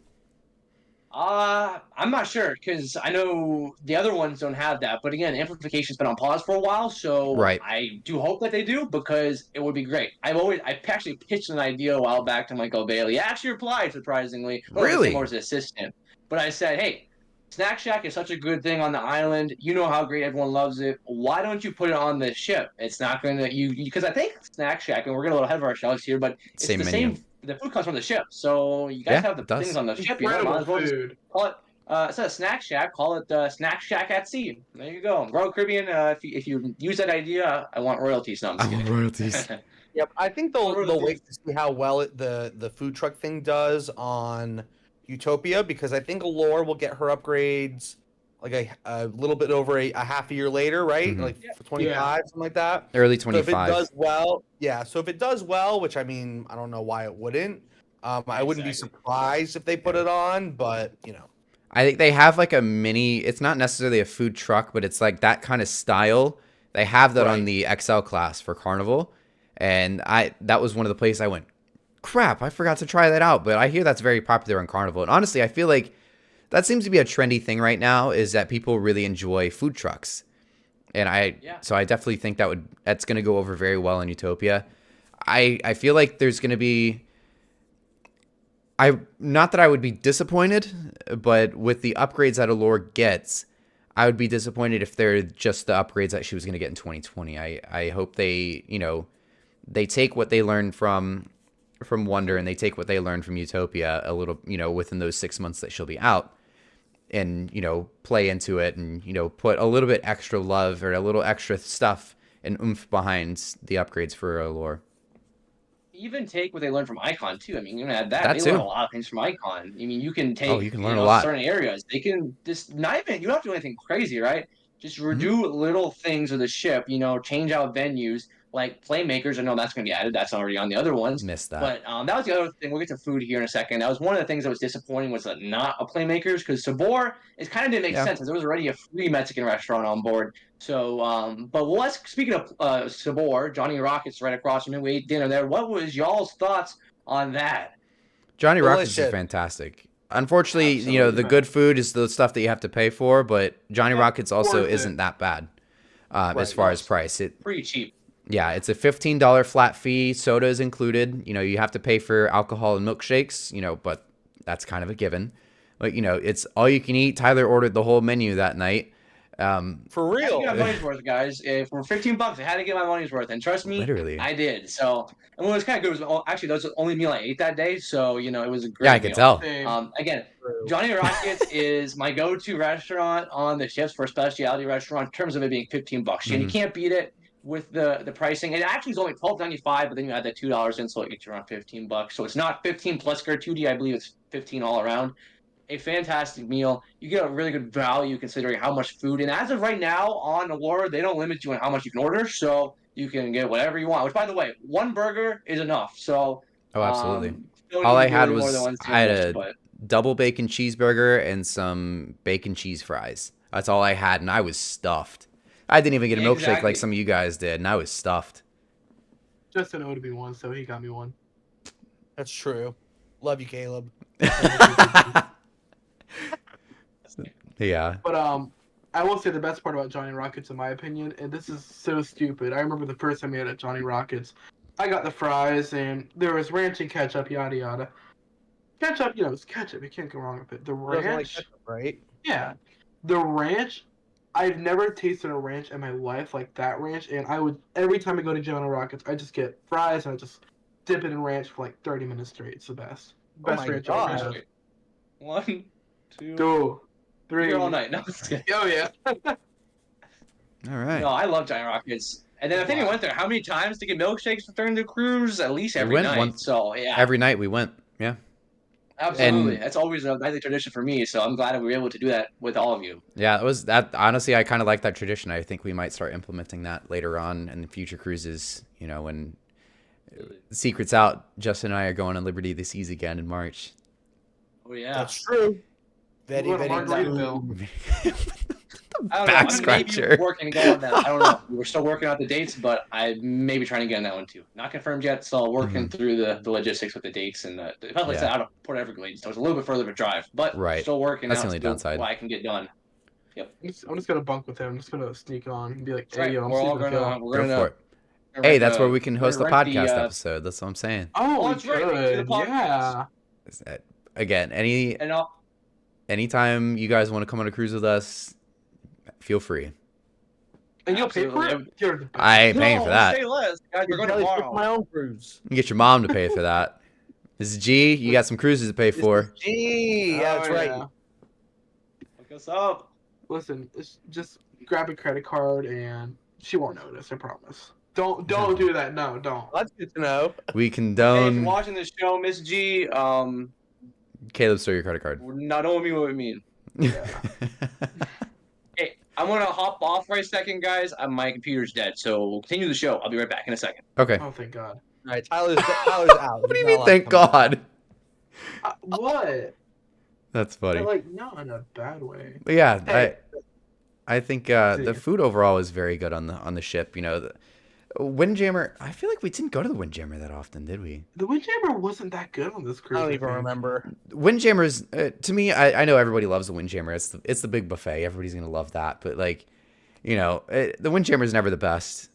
I'm not sure because I know the other ones don't have that. But again, amplification's been on pause for a while, so Right. I do hope that they do because it would be great. I actually pitched an idea a while back to Michael Bailey. He actually replied, surprisingly. Well, I say more Really? as an assistant, but I said, hey. Snack Shack is such a good thing on the island. You know how great everyone loves it. Why don't you put it on the ship? It's not going to you because I think Snack Shack, and we're getting a little ahead of ourselves here, but it's Same the menu. same. The food comes from the ship, so you guys Yeah, have it the things does. on the ship. You know, might Incredible as well just food. call it. Instead of Snack Shack, call it Snack Shack at Sea. There you go. Royal Caribbean. If you use that idea, I want royalties. No, I'm just I want kidding. royalties. Yep, I think they'll Royalties. wait to see how well the food truck thing does on Utopia because I think Allure will get her upgrades like a little bit over a half a year later, right? Mhm. Like Yeah. for 25, something like that. Early So if it 25. does well, yeah. So if it does well, which I mean, I don't know why it wouldn't. I wouldn't be Exactly. surprised if they put it on, but you know. I think they have like a mini, it's not necessarily a food truck, but it's like that kind of style. They have that on Right. the XL class for Carnival. And that was one of the places I went, crap, I forgot to try that out. But I hear that's very popular on Carnival. And honestly, I feel like that seems to be a trendy thing right now is that people really enjoy food trucks. And Yeah. so I definitely think that's going to go over very well in Utopia. I feel like there's going to be, not that I would be disappointed, but with the upgrades that Allure gets, I would be disappointed if they're just the upgrades that she was going to get in 2020. I hope they, they take what they learned from Wonder and they take what they learned from Utopia a little, within those 6 months that she'll be out and, play into it and, put a little bit extra love or a little extra stuff and oomph behind the upgrades for Allure. Even take what they learned from Icon too. I mean, you're gonna add that. That They too. learn a lot of things from Icon. I mean, you can Oh, take you can learn a lot. certain areas. They can just not even you don't have to do anything crazy, right? Just Mhm. do little things of the ship. Change out venues like playmakers. I know that's gonna be added. That's already on the other ones. Missed that. But that was the other thing. We'll get to food here in a second. That was one of the things that was disappointing was not a playmakers because Sabor it kind of didn't make Yeah. sense because there was already a free Mexican restaurant on board. So, but let's speaking of Sabor, Johnny Rockets right across from me. We ate dinner there. What was y'all's thoughts on that? Johnny Rockets is Delicious. fantastic. Unfortunately, Absolutely. the good food is the stuff that you have to pay for, but Johnny Yeah, Rockets also worth it. isn't that bad as Right, far no, as price. Pretty cheap. Yeah, it's a $15 flat fee. Soda is included. You have to pay for alcohol and milkshakes, but that's kind of a given. But, it's all you can eat. Tyler ordered the whole menu that night. For I had to real. get my money's worth, guys. For $15, I had to get my money's worth, and trust me, Literally. I did. So, and what was kind of good was actually that was the only meal I ate that day. So, it was a great Yeah, I could meal. tell. Same. Again, Johnny Rockets is my go-to restaurant on the ships for a specialty restaurant in terms of it being $15. And you Mhm. can't beat it with the pricing. It actually is only $12.95, but then you add that $2 in, so it gets you around $15. So it's not 15 plus gratuity. I believe it's 15 all around. A fantastic meal. You get a really good value considering how much food. And as of right now on Allure, they don't limit you on how much you can order, so you can get whatever you want. Which, by the way, one burger is enough. So, Oh, absolutely. don't All need I to do had any more than was one I had sandwich, a but double bacon cheeseburger and some bacon cheese fries. That's all I had, and I was stuffed. I didn't even get a milkshake Exactly. like some of you guys did, and I was stuffed. Justin owed me one, so he got me one. That's true. Love you, Caleb. Yeah. But I will say the best part about Johnny Rockets, in my opinion, and this is so stupid. I remember the first time we had at Johnny Rockets, I got the fries and there was ranch and ketchup, yada yada. Ketchup, it's ketchup. You can't go wrong with it. The Who doesn't like ranch, ketchup, right? yeah, the ranch. I've never tasted a ranch in my life like that ranch, and I would every time I go to Johnny Rockets, I just get fries and I just dip it in ranch for like 30 minutes straight. It's the best. Oh Best my ranch God. I've ever had. 1, 2, 2, 3. here all night. No, just kidding. Oh yeah. All right. No, I love Giant Rockets. And then I think we went there how many times to get milkshakes during the cruise? At least every went night. once- So yeah, Every night we went. Yeah. absolutely. and- That's always a nightly tradition for me. So I'm glad that we were able to do that with all of you. Yeah, it was that. Honestly, I kind of like that tradition. I think we might start implementing that later on in the future cruises. When secrets out, Justin and I are going on Liberty of the Seas again in March. Oh yeah. That's true. Very, We're very going to Margaritaville. true. I don't know. Back I may be scratcher. working to go on that. I don't know. We're still working out the dates, but I may be trying to get on that one too. Not confirmed yet. Still working through the logistics with the dates and like I said, out of Port Everglades, so it's a little bit further of a drive, but Right. still working That's out the only downside. what I can get done. I'm just gonna bunk with him. I'm just gonna sneak on and be like, That's right. "Hey, yo, I'm We're all sleeping with gonna y'all." we're Go gonna for it. rent Hey, that's where the- we can we're host a gonna rent the, podcast episode. That's what I'm saying. Oh, that's we right, we can do the could. podcast. Yeah. Is that- Again, And anytime you guys want to come on a cruise with us, feel free. And you'll pay for it? Absolutely. You're the best. I ain't paying for that. Say less, guys. We're going Kelly, book tomorrow. my own cruise. You get your mom to pay for that. This is G. You got some cruises to pay for. Gee, yeah, that's Oh, right. yeah. Look us up. Listen, just grab a credit card and she won't notice. I promise. Don't do that. No, don't. That's good to know. We Hey, if condone. you're watching this show, Miss G, Caleb, stole your credit card. not know me what we mean. Hey, I'm gonna hop off for a second, guys. My computer's dead, so we'll continue the show. I'll be right back in a second. Okay. Oh, thank God. All right, Tyler's out. What do you mean, thank God? What? That's funny. But, like, not in a bad way. But yeah, Hey. I think the food overall is very good on the ship. You know, the Windjammer. I feel like we didn't go to the Windjammer that often, did we? The Windjammer wasn't that good on this cruise. I don't even think. remember. Windjammers to me, I know everybody loves the Windjammer. It's the big buffet. Everybody's gonna love that. But like, you know, the Windjammer is never the best.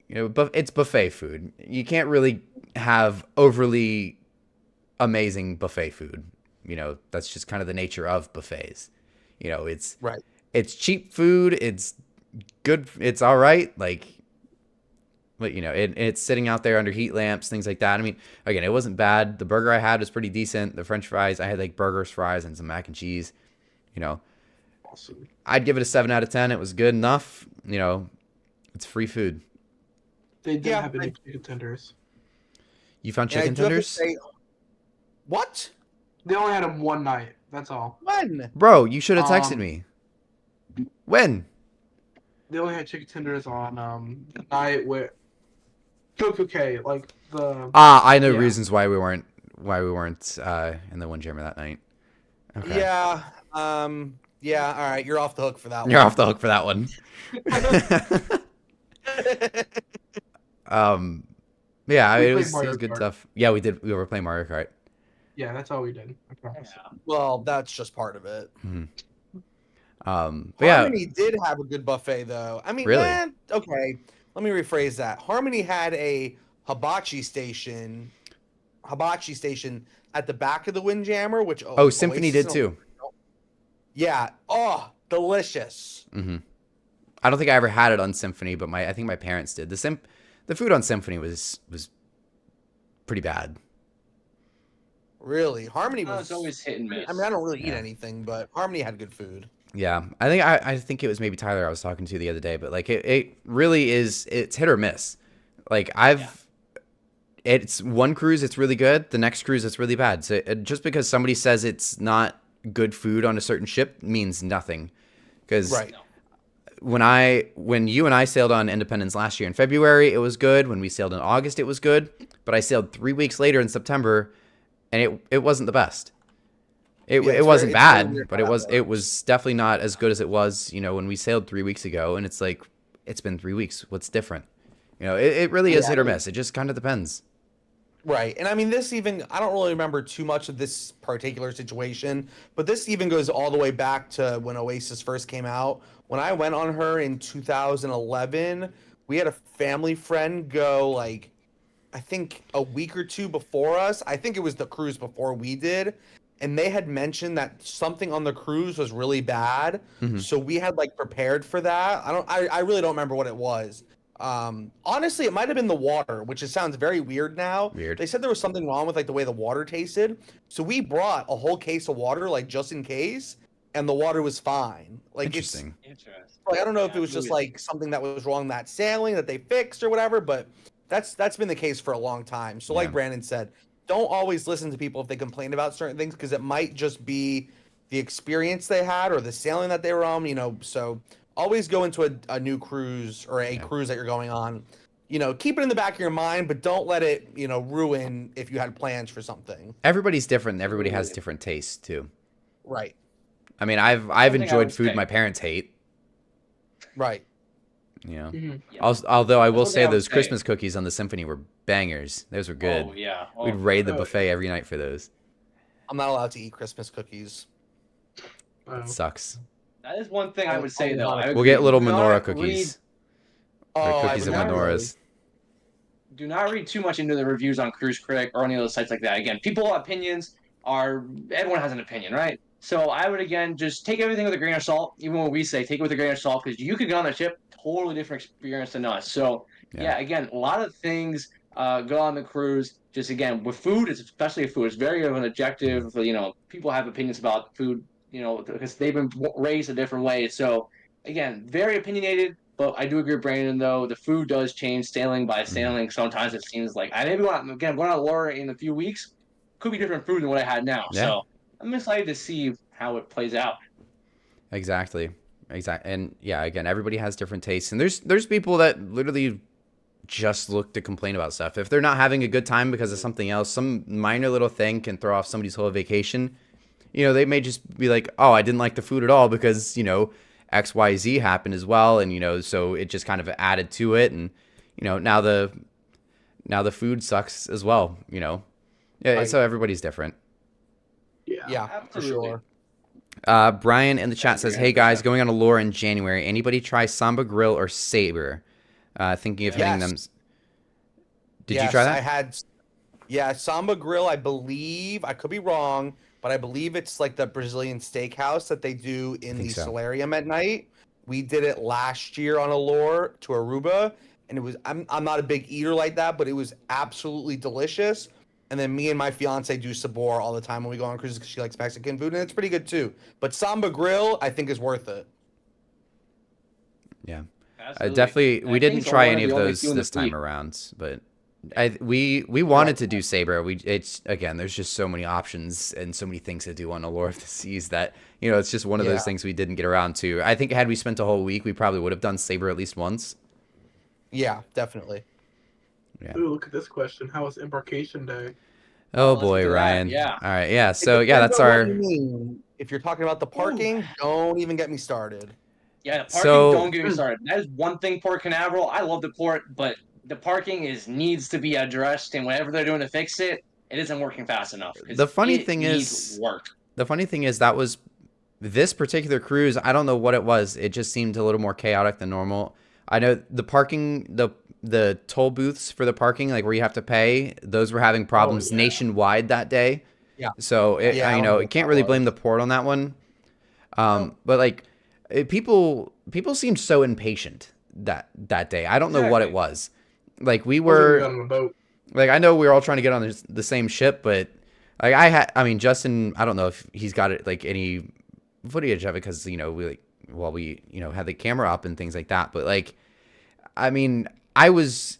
You know, but it's buffet food. You can't really have overly amazing buffet food. You know, that's just kind of the nature of buffets. You know, it's Right. It's cheap food. It's good. It's all right. Like, but you know, it's sitting out there under heat lamps, things like that. I mean, again, it wasn't bad. The burger I had was pretty decent. The French fries, I had like burgers, fries, and some mac and cheese. You know, Awesome. I'd give it a 7 out of 10. It was good enough. You know, it's free food. They didn't Yeah, have any chicken tenders. You found And I chicken do have to tenders, say- what? They only had them one night. That's all. When? bro? You should have texted Um, me. When? They only had chicken tenders on the night where K, like the I know Yeah. reasons why we weren't in the Windjammer that night. Okay. Yeah. Yeah. All right. You're off the hook for that You're one. off the hook for that one. Yeah, We it played was Mario good Kart. stuff. Yeah, we did. We were playing Mario Kart. yeah, that's all we did. I promise. Well, that's just part of it. But yeah, Harmony did have a good buffet, though. I mean, Really? okay. Let me rephrase that. Harmony had a hibachi station at the back of the Windjammer, which oh, Symphony did Oasis- too. Yeah. Oh, delicious. I don't think I ever had it on Symphony, but I think my parents did. The food on Symphony was pretty bad. Really, Harmony Oh, was it's always hit and miss. I mean, I don't really eat Yeah. anything, but Harmony had good food. Yeah, I think it was maybe Tyler I was talking to the other day, but like it really is, it's hit or miss. Like it's one cruise it's really good, the next cruise it's really bad. So just because somebody says it's not good food on a certain ship means nothing. Because Right. when you and I sailed on Independence last year in February, it was good. When we sailed in August, it was good. But I sailed 3 weeks later in September, and it wasn't the best. It it's wasn't very- it's very bad, weird but how it that it was definitely not as good as it was, you know, when we sailed 3 weeks ago. And it's like, it's been 3 weeks. What's different? You know, it really is Yeah, hit or I mean- miss. It just kind of depends. Right. And I mean, I don't really remember too much of this particular situation, but this even goes all the way back to when Oasis first came out. When I went on her in 2011, we had a family friend go, like, I think a week or two before us. I think it was the cruise before we did. And they had mentioned that something on the cruise was really bad. Mhm. So we had like prepared for that. I really don't remember what it was. Honestly, it might have been the water, which sounds very weird now. Weird. They said there was something wrong with like the way the water tasted. So we brought a whole case of water, like just in case, and the water was fine. Like Interesting. Interesting. Like, I don't know if it was just like something that was wrong that sailing that they fixed or whatever, but that's been the case for a long time. So like Yeah. Brandon said, don't always listen to people if they complain about certain things, because it might just be the experience they had or the sailing that they were on, you know. So always go into a new cruise or a cruise that you're going on, you know, keep it in the back of your mind, but don't let it, you know, ruin if you had plans for something. Everybody's different. And everybody has different tastes too. Right. I mean, I've One thing I enjoyed would food say- my parents hate. Right. You know. Mhm. Yeah. Although I will That's one say thing I would those say. Christmas cookies on the Symphony were bangers. Those were good. Oh yeah. We'd Oh, raid the Oh, buffet every night for those. I'm not allowed to eat Christmas cookies. It Oh. sucks. that is one thing I would say Only though. I Hanukkah. We'll get agree. little Do menorah not cookies. Oh, Or I cookies would and not not really. menorahs. do not read too much into the reviews on Cruise Critic or any of those sites like that. Again, people opinions are everyone has an opinion, right? So I would again just take everything with a grain of salt. Even when we say take it with a grain of salt, because you could go on the ship, totally different experience than us. So Yeah. yeah, again, a lot of things go on the cruise. Just again with food, it's especially food. It's very of an objective. You know, people have opinions about food. You know, because they've been raised a different way. So again, very opinionated. But I do agree with Brandon though. The food does change sailing by sailing. Sometimes it seems like I maybe want again going on Allure in a few weeks. Could be different food than what I had now. Yeah. So I'm excited to see how it plays out. Exactly. And yeah, again, everybody has different tastes, and there's people that literally just look to complain about stuff. If they're not having a good time because of something else, some minor little thing can throw off somebody's whole vacation. You know, they may just be like, "Oh, I didn't like the food at all because, you know, XYZ happened as well," and you know, so it just kind of added to it, and you know, now the food sucks as well, you know. Yeah, Right. so everybody's different. Yeah, for Absolutely. sure. Brian in the chat says, "Hey guys, 100%. going on Allure in January. Anybody try Samba Grill or Sabre? Thinking of hitting Yes. them. Did you Yes, try that? I had. Yeah, Samba Grill. I believe I could be wrong, but I believe it's like the Brazilian steakhouse that they do in the think so. solarium at night. We did it last year on Allure to Aruba, and it was. I'm not a big eater like that, but it was absolutely delicious. And then me and my fiance do sabor all the time when we go on cruises because she likes Mexican food, and it's pretty good too. But Samba Grill, I think, is worth it. Yeah. Absolutely. Definitely, And we I didn't think try one any of the only those few in the this time fleet. around, but we wanted to do Sabre. It's again, there's just so many options and so many things to do on Allure of the Seas that you know it's just one of those Yeah. things we didn't get around to. I think had we spent a whole week, we probably would have done Sabre at least once. Yeah, definitely. Yeah. Ooh, look at this question. How was embarkation day? Oh let's boy, get to that, Ryan. yeah. All right. Yeah. It So yeah, depends that's on what our. you mean. If you're talking about the parking, don't even get me started. Yeah, the parking, So- don't get me started. That is one thing, Port Canaveral. I love the port, but the parking needs to be addressed, and whatever they're doing to fix it, it isn't working fast enough. 'cause The funny it thing needs is- work. The funny thing is that was this particular cruise. I don't know what it was. It just seemed a little more chaotic than normal. I know the parking, the toll booths for the parking, like where you have to pay, those were having problems yeah. nationwide that day. Yeah. So it, Yeah, I you don't know, know it what can't that really was. blame the port on that one. But like, people seemed so impatient that day. I don't know what it Exactly. was. Like we I was were. on a boat. Like I know we were all trying to get on the same ship, but like I mean Justin, I don't know if he's got it like any footage of it because you know we you know had the camera up and things like that. But like, I mean, I was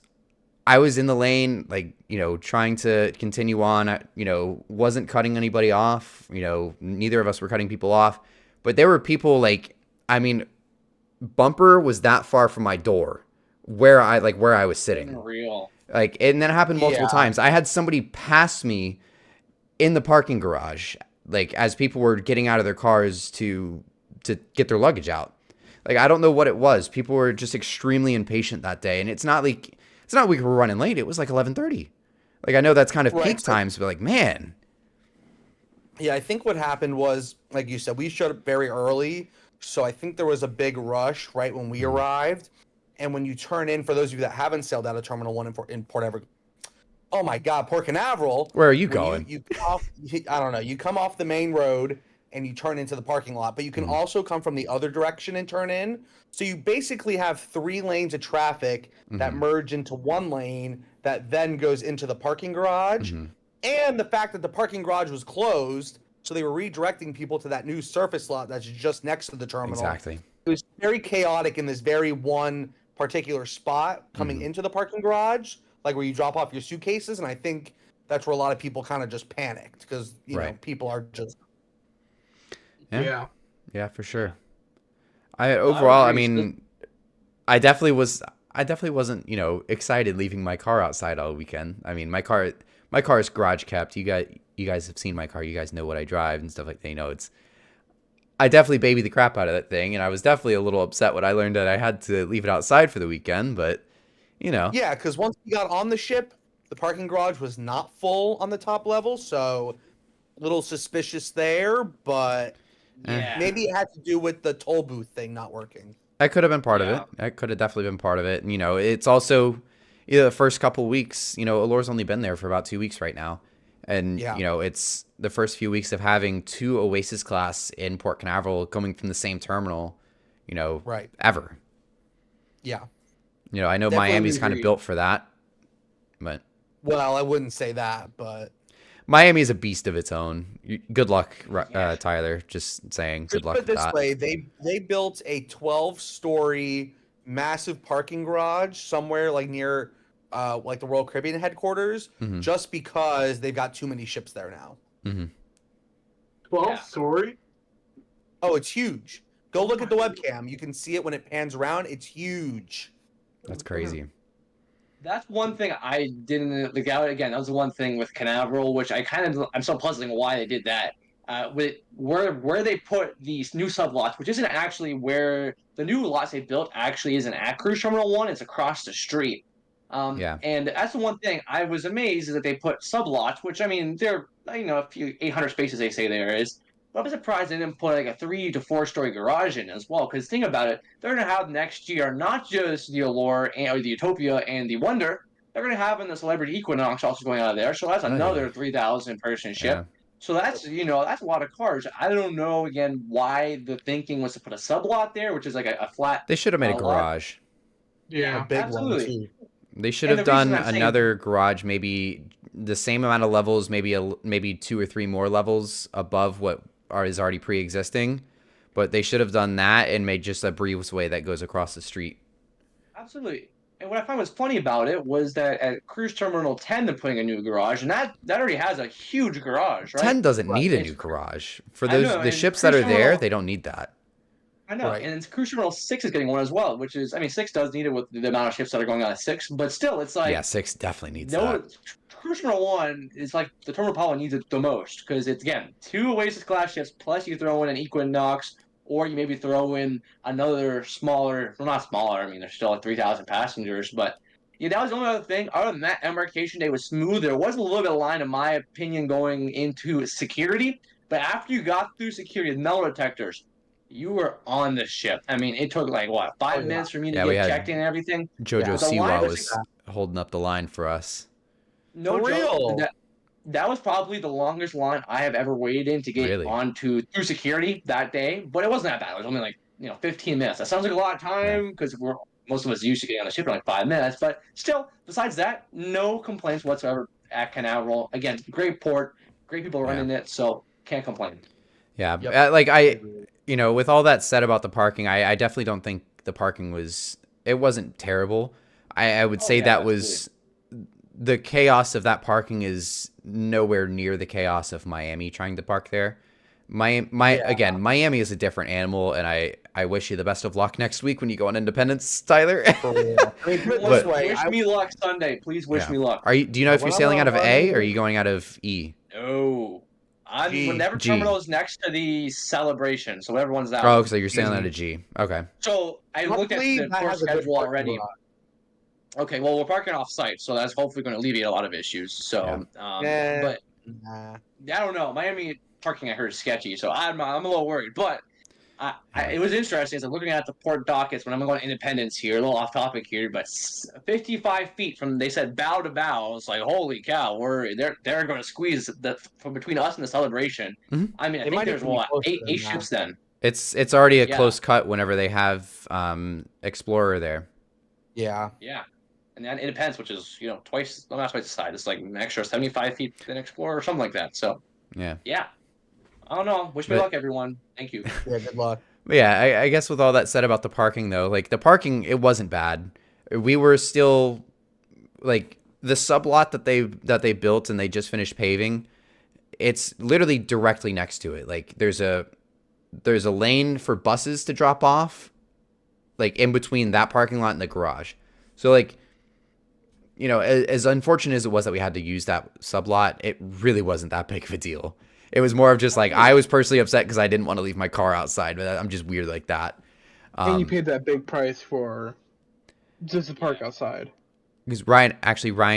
in the lane, like you know, trying to continue on. You know, wasn't cutting anybody off. You know, neither of us were cutting people off. But there were people like, I mean, bumper was that far from my door, where I was sitting. Unreal. Like, and then it happened multiple Yeah. times. I had somebody pass me in the parking garage, like as people were getting out of their cars to get their luggage out. Like, I don't know what it was. People were just extremely impatient that day, and it's not we were running late. It was like 11:30. Like, I know that's kind of Right, peak so- times, but like, man, Yeah, I think what happened was, like you said, we showed up very early, so I think there was a big rush right when we arrived. And when you turn in, for those of you that haven't sailed out of Terminal 1 in Port Everglades, oh my God, Port Canaveral. where are you when going? You come off, I don't know, you come off the main road and you turn into the parking lot, but you can also come from the other direction and turn in. So you basically have 3 lanes of traffic that merge into one lane that then goes into the parking garage. And the fact that the parking garage was closed, so they were redirecting people to that new surface lot that's just next to the terminal. Exactly. It was very chaotic in this very one particular spot coming into the parking garage, like where you drop off your suitcases. And I think that's where a lot of people kind of just panicked because, you know, Right. people are just. Yeah. Yeah, for sure. I would overall, I agree. mean, I definitely wasn't, you know, excited leaving my car outside all weekend. I mean, my car is garage kept. You guys have seen my car. You guys know what I drive and stuff like that. You know, I definitely babied the crap out of that thing, and I was definitely a little upset when I learned that I had to leave it outside for the weekend. But you know, Yeah, because once we got on the ship, the parking garage was not full on the top level, so a little suspicious there. But Yeah. maybe it had to do with the toll booth thing not working. that could have been part of Yeah. it. That could have definitely been part of it. And, you know, it's also the first couple weeks. You know, Allure's only been there for about 2 weeks right now, and Yeah. you know, it's the first few weeks of having 2 Oasis class in Port Canaveral coming from the same terminal. You know, Right. ever. Yeah. You know, I know Definitely Miami's kind of agree. built for that, but Well, I wouldn't say that, but Miami is a beast of its own. Good luck, Yeah. Tyler. Just saying, good just luck put it with this that. way, they built a 12-story massive parking garage somewhere like near like the Royal Caribbean headquarters Mhm. just because they've got too many ships there now. Hmm. 12 Yeah. story. Oh, it's huge. Go look at the webcam. You can see it when it pans around. It's huge. That's crazy. That's one thing I didn't like. Again, that was the one thing with Canaveral, which I'm so puzzling why they did that. With where they put these new sublots, which isn't actually where the new lots they built actually isn't at Cruise Terminal 1. It's across the street. Yeah. And that's the one thing I was amazed is that they put sublots, which I mean they're a few 800 spaces they say there is. But I was surprised they didn't put like a 3 to 4 story garage in as well. Because think about it, they're going to have next year not just the Allure or the Utopia and the Wonder. They're going to have in the Celebrity Equinox also going out of there. So that's another 3,000 person ship. Yeah. So that's that's a lot of cars. I don't know again why the thinking was to put a sublot there, which is like a flat. They should have made a lot. garage. A Yeah. big Absolutely. one too. They should And have the reason done I'm saying- another garage, maybe the same amount of levels, maybe 2 or 3 more levels above what is already pre-existing. But they should have done that and made just a breezeway that goes across the street. Absolutely. And what I found was funny about it was that at Cruise Terminal 10, they're putting a new garage, and that already has a huge garage, right? 10 doesn't Right. need a It's- new garage. For I those know, the and ships that are Cruise there, Terminal- they don't need that. I know, Right. and Cruise Terminal 6 is getting one as well, which is, I mean, 6 does need it with the amount of ships that are going on at 6, but still, it's like, Yeah, 6 definitely needs no, that. Cruise Terminal 1 is like the Terminal Apollo needs it the most, because it's, again, 2 Oasis class ships, plus you throw in an Equinox, or you maybe throw in another smaller, well, not smaller, I mean, there's still like 3,000 passengers, but yeah, that was the only other thing. Other than that, embarkation day was smooth. There was a little bit of line, in my opinion, going into security, but after you got through security, the metal detectors, you were on the ship. I mean, it took like, what, 5 yeah. minutes for me to Yeah, we get had checked in and everything? Jojo Yeah. The Siwa line was holding up the line for us. No For joke. real? That was probably the longest line I have ever waited in to get Really? onto through security that day, but it wasn't that bad. It was only like 15 minutes. That sounds like a lot of time because we're most of us used to getting on the ship in like 5 minutes, but still, besides that, no complaints whatsoever at Canaveral. Again, great port, great people running it, so can't complain. Yeah, Yep. like with all that said about the parking, I definitely don't think the parking wasn't terrible. I would say yeah, that was the chaos of that parking is nowhere near the chaos of Miami trying to park there. Again, Miami is a different animal, and I wish you the best of luck next week when you go on Independence, Tyler. For real. I mean, put it But- this way. Wish me luck Sunday. Please wish Yeah. me luck. Do you know if When you're I'm sailing on out of a A or are run- you going out of E? No. I'm G. whatever G. terminal is next to the celebration, so whatever one's that. Oh, one. so you're sailing out of G. Okay. So I looked at luckily, the that course has a good schedule parking already. garage. Okay, well we're parking off site, so that's hopefully going to alleviate a lot of issues. So, Yeah. but Nah. I don't know. Miami parking I heard is sketchy, so I'm a little worried. But it was interesting. So looking at the port dockets when I'm going to Independence here, a little off topic here, but 55 feet from they said bow to bow. It's like holy cow, they're going to squeeze from between us and the celebration. Mhm. I mean, I They think might there's even be what closer eight than ships that. then. It's already a Yeah. close cut whenever they have Explorer there. Yeah. Yeah. And then Independence, which is not twice the side. It's like an extra 75 feet than Explorer or something like that. So Yeah. yeah. I don't know. Wish me But- luck, everyone. Thank you. Yeah. Good luck. But yeah, I guess with all that said about the parking though, like the parking, it wasn't bad. We were still like the sublot that they built and they just finished paving. It's literally directly next to it. Like there's a lane for buses to drop off, like in between that parking lot and the garage. So like, as unfortunate as it was that we had to use that sublot, it really wasn't that big of a deal. It was more of just like I was personally upset because I didn't want to leave my car outside, but I'm just weird like that. And you paid that big price for just to park outside. Because Ryan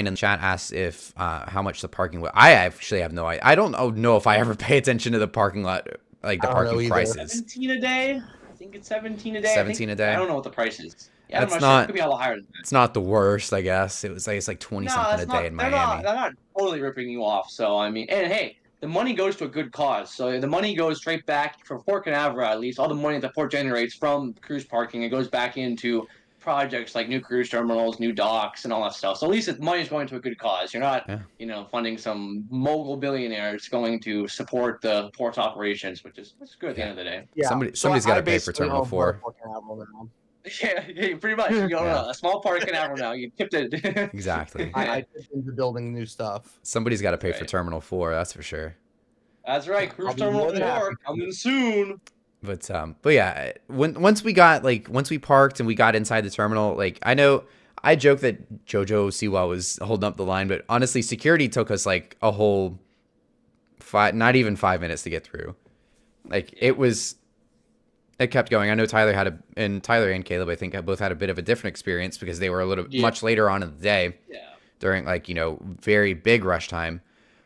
in the chat asked if how much the parking was. I actually have no idea. I don't know if I ever pay attention to the parking lot, like the I don't know parking either. prices. 17 a day. I think it's 17 a day. 17 a day? I don't know what the price is. Yeah, That's I'm not sure. It could be a lot higher than that. It's not the worst, I guess. It's like 20 something a day in Miami. They're not totally ripping you off. So I mean, and hey, the money goes to a good cause. So the money goes straight back for Port Canaveral. At least all the money that Port generates from cruise parking, it goes back into projects like new cruise terminals, new docks, and all that stuff. So at least the money's going to a good cause. You're not, funding some mogul billionaire. It's going to support the port's operations, which is good at the end of the day. Yeah. Somebody's got to pay for Terminal 4. Yeah, pretty much. You go a small Port Canaveral now. You tipped it. Exactly. I tipped into building new stuff. Somebody's got to pay for Terminal 4. That's for sure. That's right. Cruise Terminal 4 coming soon. But yeah, once we parked and we got inside the terminal, like I joke that JoJo Siwa was holding up the line, but honestly, security took us like a whole not even 5 minutes to get through. Like it kept going. I know Tyler and Caleb, I think, both had a bit of a different experience because they were a little much later on in the day during very big rush time.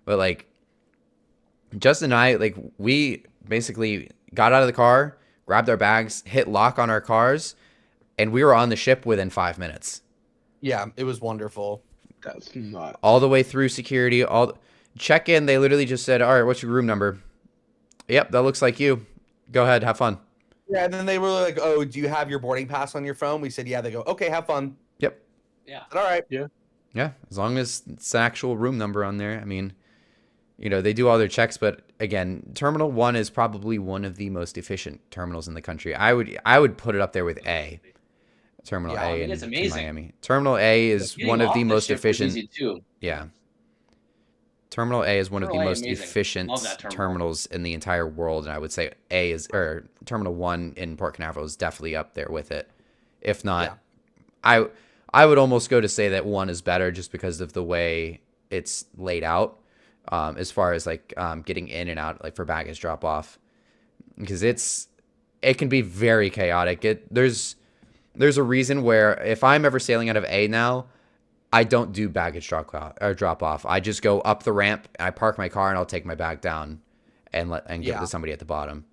But like Justin and I, we basically got out of the car, grabbed our bags, hit lock on our cars, and we were on the ship within 5 minutes. Yeah, it was wonderful. That's not all the way through security. Check in. They literally just said, "All right, what's your room number?" Yep, that looks like you. Go ahead, have fun. Yeah, and then they were like, "Oh, do you have your boarding pass on your phone?" We said, "Yeah." They go, "Okay, have fun." Yep. Yeah. All right. Yeah, as long as it's an actual room number on there. I mean, they do all their checks, but again, Terminal 1 is probably one of the most efficient terminals in the country. I would put it up there with A. Terminal A in Miami. Terminal A is one of the most efficient. Yeah. Terminal A is one of the most efficient terminals in the entire world, and I would say Terminal 1 in Port Canaveral is definitely up there with it. If not, I would almost go to say that 1 is better just because of the way it's laid out. As far as getting in and out for baggage drop off, because it can be very chaotic. There's a reason where if I'm ever sailing out of A now, I don't do baggage drop off. I just go up the ramp, I park my car, and I'll take my bag down and give it to somebody at the bottom.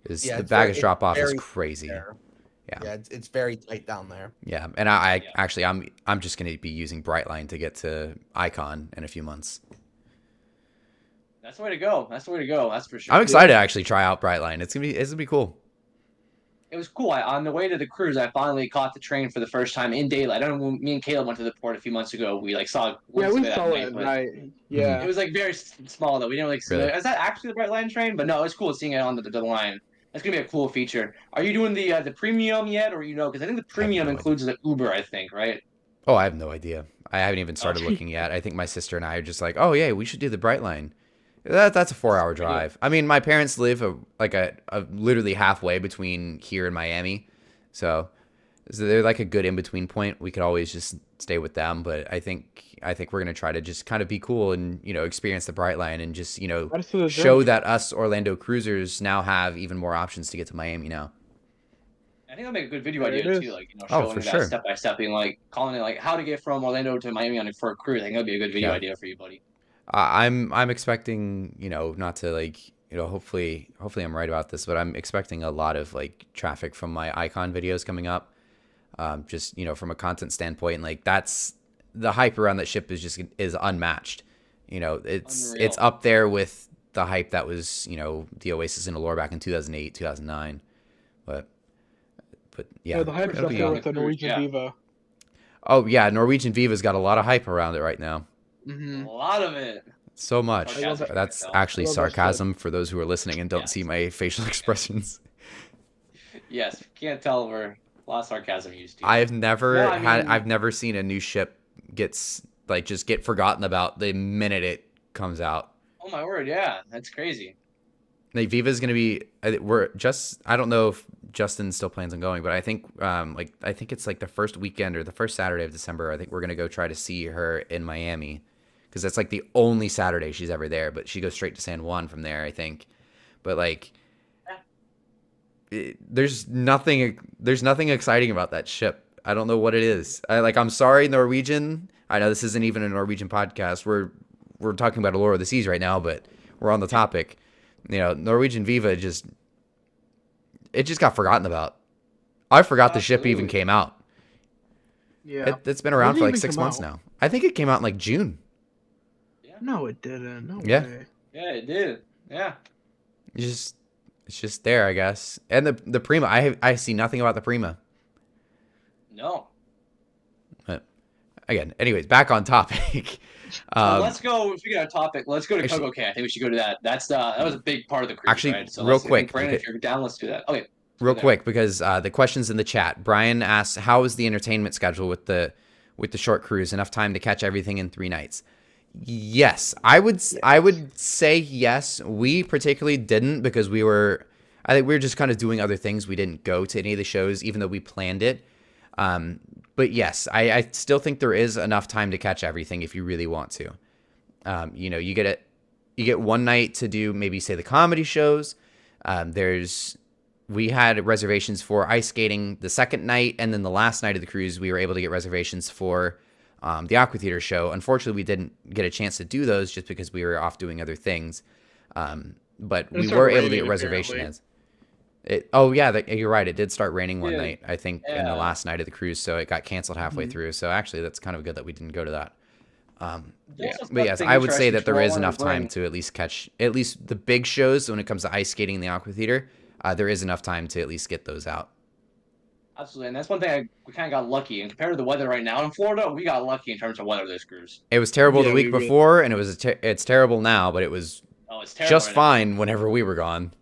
The baggage drop off is crazy. Yeah, it's very tight down there. Yeah, and I'm just gonna be using Brightline to get to Icon in a few months. That's the way to go. That's for sure. I'm excited to actually try out Brightline. It's gonna be cool. It was cool. On the way to the cruise, I finally caught the train for the first time in daylight. I don't know. Me and Caleb went to the port a few months ago. We saw. Yeah, we saw it at night. Yeah. It was very small though. We didn't see it. Is that actually the Brightline train? But no, it was cool seeing it on the line. That's gonna be a cool feature. Are you doing the premium yet, or Because I think the premium includes the Uber. I think, right? Oh, I have no idea. I haven't even started looking yet. I think my sister and I are just like, oh yeah, we should do the Brightline. That's a 4-hour drive. I mean, my parents live literally halfway between here and Miami, so they're like a good in between point. We could always just stay with them, but I think we're gonna try to just kind of be cool and experience the Brightline and just show that us Orlando cruisers now have even more options to get to Miami now. I think that'll make a good video idea too, showing that step by step, being calling it how to get from Orlando to Miami for a cruise. I think that'd be a good video idea for you, buddy. I'm expecting, not to hopefully I'm right about this, but I'm expecting a lot of traffic from my Icon videos coming up. Just, from a content standpoint, that's the hype around that ship is unmatched. It's up there with the hype that was, the Oasis in Allure back in 2008, 2009. But yeah. The hype is up there with the Norwegian Viva. Oh yeah, Norwegian Viva's got a lot of hype around it right now. Mm-hmm. A lot of it. So much. That's actually sarcasm for those who are listening and don't see my facial expressions. Yes, can't tell we're a lot of sarcasm used to. I've never seen a new ship get forgotten about the minute it comes out. Oh my word, yeah, that's crazy. Viva's gonna be. I don't know if Justin still plans on going, but I think it's the first weekend or the first Saturday of December. I think we're gonna go try to see her in Miami. because that's like the only Saturday she's ever there. But she goes straight to San Juan from there, I think. But like, there's nothing exciting about that ship. I don't know what it is. I'm sorry, Norwegian. I know this isn't even a Norwegian podcast. We're talking about Allure of the Seas right now, but we're on the topic. Norwegian Viva just got forgotten about. I forgot the ship even came out. Yeah. It's been around When for did it like even 6 come months out? now. I think it came out in like June. No, it didn't. No Yeah. way. Yeah, it did. Yeah. It's just there, I guess. And the Prima, I see nothing about the Prima. No. But again, anyways, back on topic. Let's go. Speaking of topic, let's go to actually- Coco Cay. I think we should go to that. That was a big part of the cruise, Actually, right? real let's, quick, Brandon, okay. if you're down, let's do that. Okay. Real quick, because the questions in the chat. Brian asks, "How is the entertainment schedule with the short cruise? Enough time to catch everything in 3 nights?" Yes, I would say yes. We particularly didn't because I think we were just kind of doing other things. We didn't go to any of the shows, even though we planned it. But yes, I still think there is enough time to catch everything if you really want to. You get 1 night to do maybe say the comedy shows. We had reservations for ice skating the second night, and then the last night of the cruise, we were able to get reservations for the Aqua Theater show. Unfortunately, we didn't get a chance to do those just because we were off doing other things. But we were able to get reservations. You're right. It did start raining one night, I think, in the last night of the cruise, so it got canceled halfway through. So actually, that's kind of good that we didn't go to that. But yes, I would say that there is enough time to at least catch at least the big shows when it comes to ice skating and the Aqua Theater. There is enough time to at least get those out. Absolutely, and that's one thing we kind of got lucky. And compared to the weather right now in Florida, we got lucky in terms of weather this cruise. It was terrible the week before, and it's terrible now, but it was It's terrible just right fine whenever we were gone.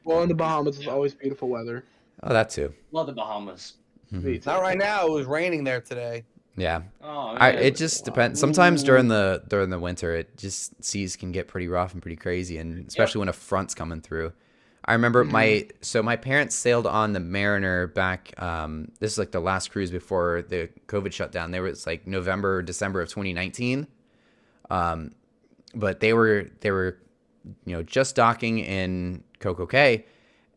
Well, in the Bahamas, it's always beautiful weather. Oh, that too. Love the Bahamas. Mhm. Not right now. It was raining there today. Yeah. Oh, man. It just depends. Sometimes during the winter, it just seas can get pretty rough and pretty crazy, and especially when a front's coming through. I remember my parents sailed on the Mariner back. This is like the last cruise before the COVID shutdown. There was like November, December of 2019. But they were just docking in Coco Cay,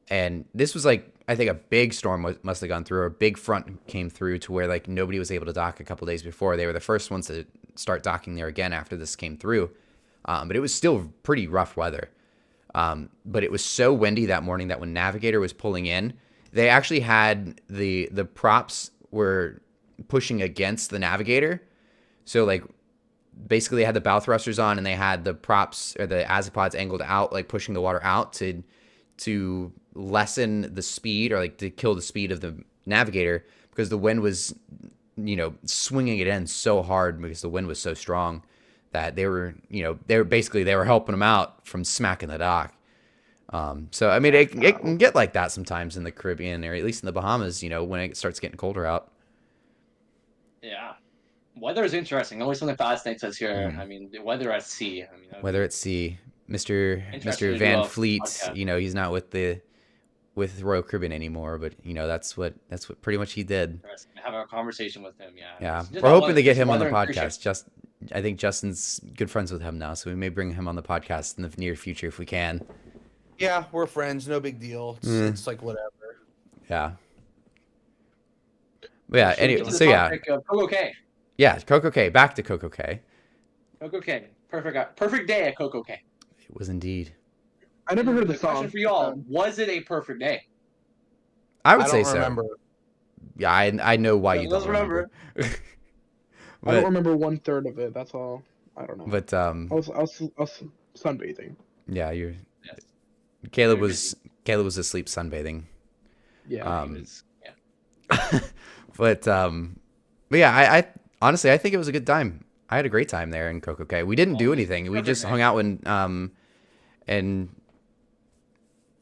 and this was like I think a big storm must have gone through, or a big front came through to where like nobody was able to dock a couple days before. They were the first ones to start docking there again after this came through. But it was still pretty rough weather. But it was so windy that morning that when Navigator was pulling in, they actually had the props were pushing against the Navigator. So like basically they had the bow thrusters on and they had the props or the azipods angled out, like pushing the water out to lessen the speed or like to kill the speed of the Navigator because the wind was, swinging it in so hard because the wind was so strong that they were helping them out from smacking the dock. So I mean, it can get like that sometimes in the Caribbean or at least in the Bahamas, when it starts getting colder out. Yeah. Weather is interesting. Always something fascinates us here. Mhm. I mean, the weather at sea. Weather at sea, Mr. Interesting to do Van a Fleet, podcast. he's not with Royal Caribbean anymore, but that's what pretty much he did. Interesting. Have a conversation with him. Yeah. Yeah, Just we're not hoping weather- to get just him on the weather and cruise podcast. I think Justin's good friends with him now, so we may bring him on the podcast in the near future if we can. Yeah, we're friends. No big deal. It's like whatever. Yeah. But yeah. Should we Anyway, get to the so yeah, topic of Coco Cay. yeah. Coco Cay. Back to Coco Cay. Coco Cay. Perfect day at Coco Cay. It was indeed. I never heard the question song. for y'all: was it a perfect day? I would I say don't so. remember. Yeah, I know why you Let's don't remember. I don't remember 1/3 of it. That's all. I don't know. But I was sunbathing. yeah, Yes. Caleb Very was asleep sunbathing. Yeah. But yeah, I honestly I think it was a good time. I had a great time there in Coco Cay. We didn't do anything. We perfect just day. hung out and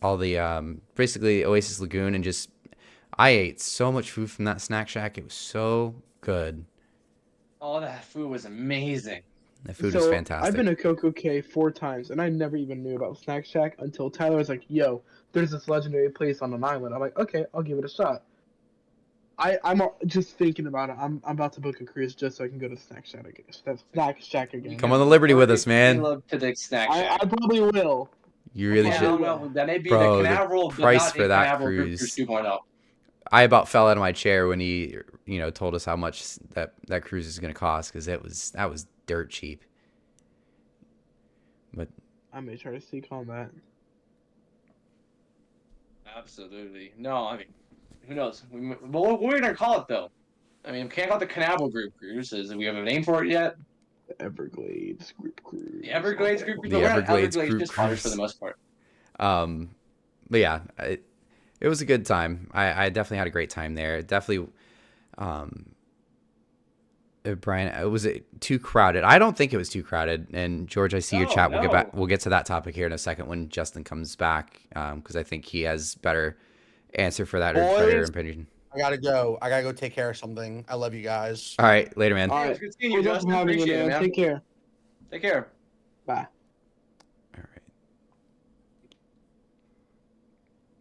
all the basically Oasis Lagoon and just I ate so much food from that snack shack. It was so good. Oh, that food was amazing. The food was fantastic. I've been to Coco Cay 4 times, and I never even knew about Snack Shack until Tyler was like, "Yo, there's this legendary place on an island." I'm like, "Okay, I'll give it a shot." I'm just thinking about it. I'm about to book a cruise just so I can go to Snack Shack again. Snack Shack again. Come on the Liberty with us, man. Caleb to the snack I shack. probably will. You really Yeah, I should. don't know. That may be Bro, the the Canaveral, but price not for the that Canaveral Group cruise. 2.0. I about fell out of my chair when he, told us how much that cruise is going to cost because that was dirt cheap. But I may try to seek on that. Absolutely. No, I mean, who knows? What are we gonna call it though? I mean, we can't call it the Canaveral Group Cruise. Do we have a name for it yet? The Everglades Group Cruise. The Everglades Group Cruise. The We're not Everglades Group just otters for Cruise. the most part. but yeah, it was a good time. I definitely had a great time there. Definitely, Brian, was it too crowded? I don't think it was too crowded. And George, I see your No, chat. We'll get back. no. We'll get to that topic here in a second when Justin comes back, because I think he has better answer for that or better Boys. opinion. I gotta go. I gotta go take care of something. I love you guys. All right, later, man. All Hey, right. it's good seeing you, Thanks for Justin. having me, Appreciate it, man. Take care. Take care. Bye. All right.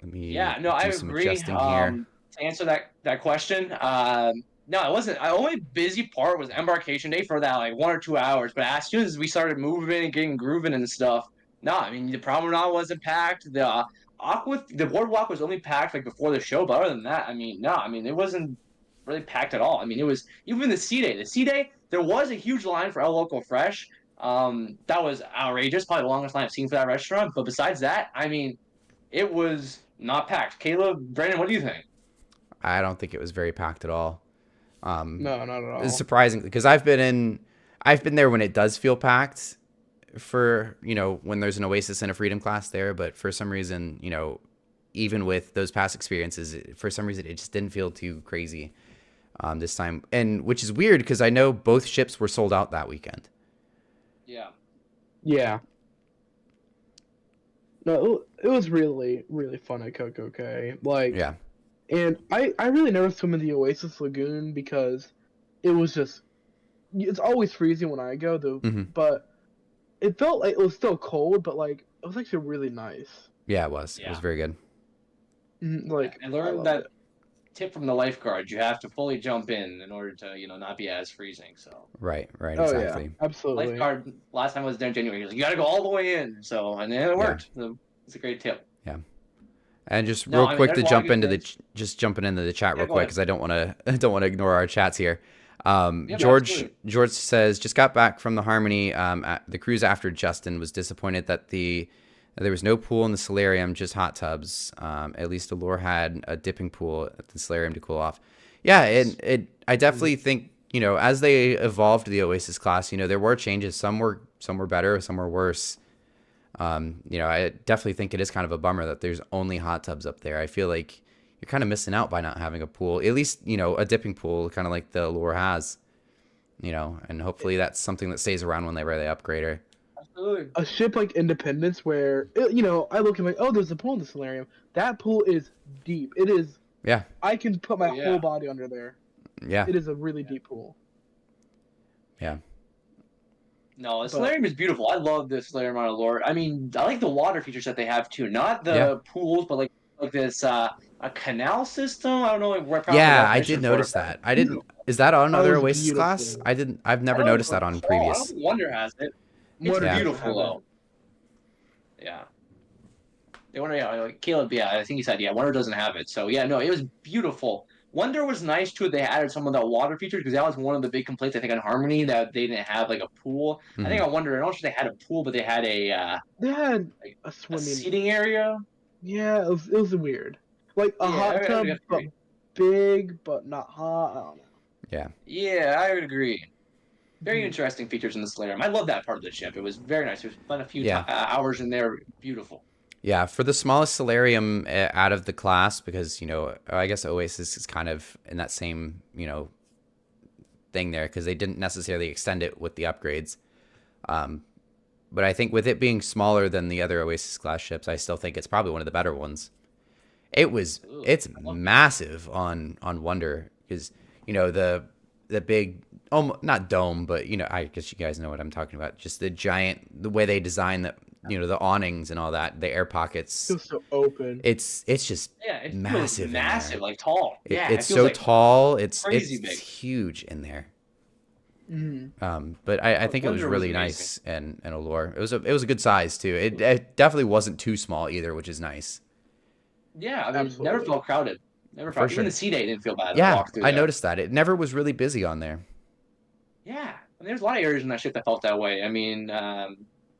Let me Yeah, no, I do some agree. adjusting here. To answer that question, no, it wasn't. The only busy part was embarkation day for that like 1 or 2 hours. But as soon as we started moving and getting grooving and stuff, no, I mean the promenade wasn't packed. The boardwalk was only packed like before the show. But other than that, I mean, no, I mean it wasn't really packed at all. I mean it was even the C day. The C day there was a huge line for El Loco Fresh. That was outrageous. Probably the longest line I've seen for that restaurant. But besides that, I mean, it was not packed. Caleb, Brandon, what do you think? I don't think it was very packed at all. No, not at all. It's surprising because I've been there when it does feel packed for, when there's an Oasis and a Freedom class there. But for some reason, even with those past experiences, for some reason, it just didn't feel too crazy this time. And which is weird because I know both ships were sold out that weekend. Yeah. Yeah. No, it was really, really fun at Coco Cay. Like, Yeah. and I really never swim in the Oasis Lagoon because it was just, it's always freezing when I go, though. Mhm. But it felt like it was still cold, but like it was actually really nice. Yeah, it was. It was Yeah. very good. Like I learned loved that it. tip from the lifeguard. You have to fully jump in order to, not be as freezing. So Right. Oh Exactly. yeah, absolutely. lifeguard last time I was there in January. He was like, "You got to go all the way in." So and then it worked. So it's a great tip. And just No, real I mean, quick there's to a lot jump of into good just jumping into the chat Yeah, real go quick ahead. because I don't want to ignore our chats here. Yeah, George absolutely. George says just got back from the Harmony. At the cruise after Justin was disappointed that there was no pool in the solarium, just hot tubs. At least Allure had a dipping pool at the solarium to cool off. Yeah, I definitely think as they evolved the Oasis class, there were changes. Some were better, some were worse. I definitely think it is kind of a bummer that there's only hot tubs up there. I feel like you're kind of missing out by not having a pool, at least, a dipping pool, kind of like the Allure has, and hopefully that's something that stays around whenever they upgrade her. Absolutely. A ship like Independence, where I look and like, oh, there's a pool in the solarium. That pool is deep. It is. Yeah. I can put my Oh, yeah. whole body under there. Yeah. It is a really deep pool. Yeah. No, the But- solarium is beautiful. I love the solarium on Allure. I mean, I like the water features that they have too. Not the Yeah. pools, but like this a canal system. I don't know where. Yeah, I did notice that. I didn't. Is that on That other was Oasis beautiful. class? I've never I don't noticed that on recall. I previous. don't think Wonder has it. It's Wonder doesn't beautiful have it. though. Yeah. They Wonder, yeah, like Caleb, yeah, I think he said, yeah, Wonder doesn't have it. So yeah, no, it was beautiful. Wonder was nice too. They added some of that water feature because that was one of the big complaints I think on Harmony that they didn't have like a pool. I think on Wonder, I don't know if they had a pool, but they had a They had Like, a swimming. seating area. Yeah, it was weird. Like a Yeah, hot I tub, would but agree. big, but not hot. I don't know. Yeah, I would agree. Very Mhm. interesting features in the solarium. I love that part of the ship. It was very nice. We spent a few Yeah. hours in there. Beautiful. Yeah, for the smallest solarium out of the class, because I guess Oasis is kind of in that same thing there because they didn't necessarily extend it with the upgrades. But I think with it being smaller than the other Oasis class ships, I still think it's probably one of the better ones. It's massive on Wonder because the big not dome, but I guess you guys know what I'm talking about. Just the way they design the awnings and all that, the air pockets. Feels so open. It's just Yeah, it massive feels in massive, there. like tall. Yeah, It's it feels so like tall. It's crazy big. huge in there. Mm-hmm. But I think it was Wonder was really amazing. nice and Allure. It was a good size too. It definitely wasn't too small either, which is nice. Yeah, I mean, it never Absolutely. felt crowded. Never For felt. Even sure. the C day didn't feel bad. I Yeah, walked through I there. noticed that. It never was really busy on there. Yeah, and there's a lot of areas in that ship that felt that way. I mean,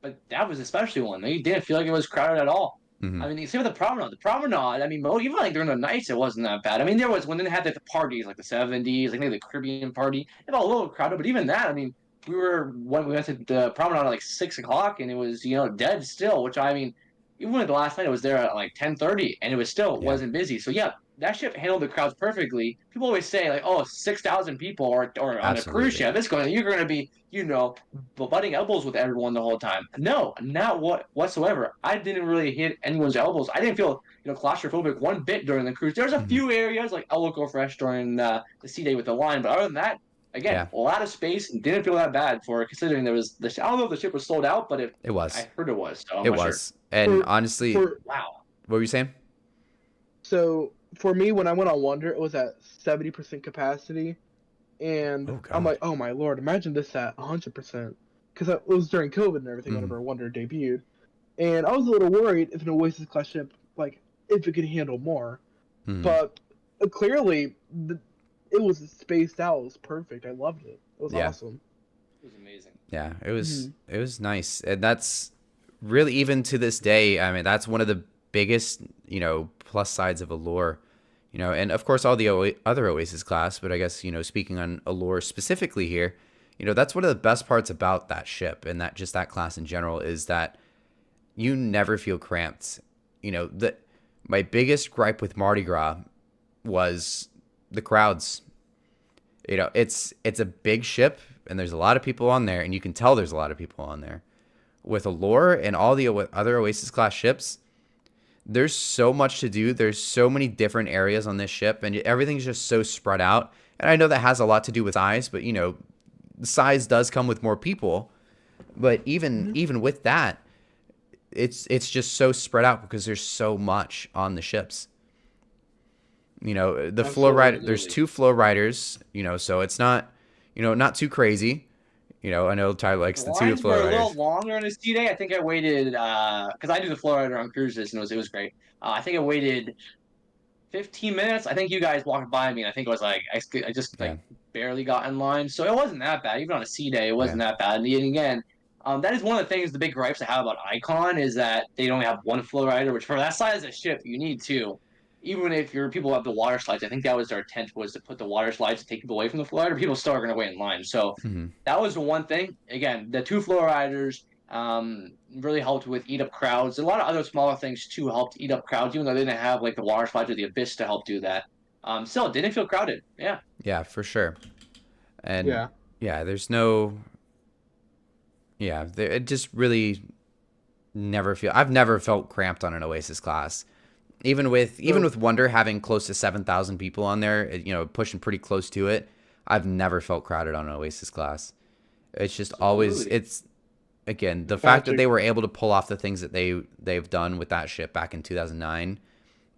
but that was especially one. They didn't feel like it was crowded at all. Mhm. I mean, you see with the promenade. The promenade. I mean, even like during the nights, it wasn't that bad. I mean, there was when they had like, the parties, like the '70s, like maybe the Caribbean party. It felt a little crowded, but even that, I mean, when we went to the promenade at like 6 o'clock, and it was dead still. Which I mean, even when the last night it was there at like 10:30, and it was still Yeah. wasn't busy. So yeah, that ship handled the crowds perfectly. People always say like, oh, 6,000 people or on a cruise Absolutely. ship, you're going to be butting elbows with everyone the whole time. No, not whatsoever. I didn't really hit anyone's elbows. I didn't feel claustrophobic one bit during the cruise. There's a Mhm. few areas like Local Fresh during the sea day with the line, but other than that, again, Yeah. a lot of space and didn't feel that bad for considering there was I don't know if the ship was sold out, but It was. I heard it was. So I'm It not was. And For- honestly, For Wow. what were you saying? So for me, when I went on Wonder, it was at 70% capacity, and Oh, I'm God. like, oh my lord, imagine this at 100%, because it was during COVID and everything Mhm. whenever Wonder debuted, and I was a little worried if an Oasis class ship, like, if it could handle more, Mhm. but clearly it was spaced out. It was perfect. I loved it. It was Yeah. awesome. It was amazing. Yeah, it was nice, and that's really even to this day. I mean, that's one of the biggest plus sides of Allure, and of course all the other Oasis class. But I guess speaking on Allure specifically here, that's one of the best parts about that ship and that class in general is that you never feel cramped. My biggest gripe with Mardi Gras was the crowds. It's a big ship and there's a lot of people on there, and you can tell there's a lot of people on there. With Allure and all the other Oasis class ships, there's so much to do. There's so many different areas on this ship, and everything's just so spread out. And I know that has a lot to do with size, but the size does come with more people. But even with that, it's just so spread out because there's so much on the ships. The flow rider, there's 2 flow riders, so it's not not too crazy. I know Tyler likes the 2 lines flow were a riders. little longer on his sea day. I think I waited because I do the flow rider on cruises and it was great. I think I waited 15 minutes. I think you guys walked by me and I think it was like I just Yeah. barely got in line, so it wasn't that bad. Even on a sea day, it wasn't that bad. And again, that is one of the things, the big gripes I have about Icon is that they only have 1 flow rider, which for that size of ship you need 2. Even if your people have the water slides, I think that was their intent, was to put the water slides to take people away from the flow rider. People still are going to wait in line. So Mhm. that was the one thing. Again, the 2 flow riders really helped with eat up crowds. A lot of other smaller things too helped eat up crowds, even though they didn't have like the water slides or the abyss to help do that. Still, it didn't feel crowded. Yeah. Yeah, for sure. And Yeah. there's no. Yeah, it just really never feel. I've never felt cramped on an Oasis class. Even with Wonder having close to 7,000 people on there, pushing pretty close to it, I've never felt crowded on an Oasis class. It's just always again the fact that they were able to pull off the things that they've done with that ship back in 2009,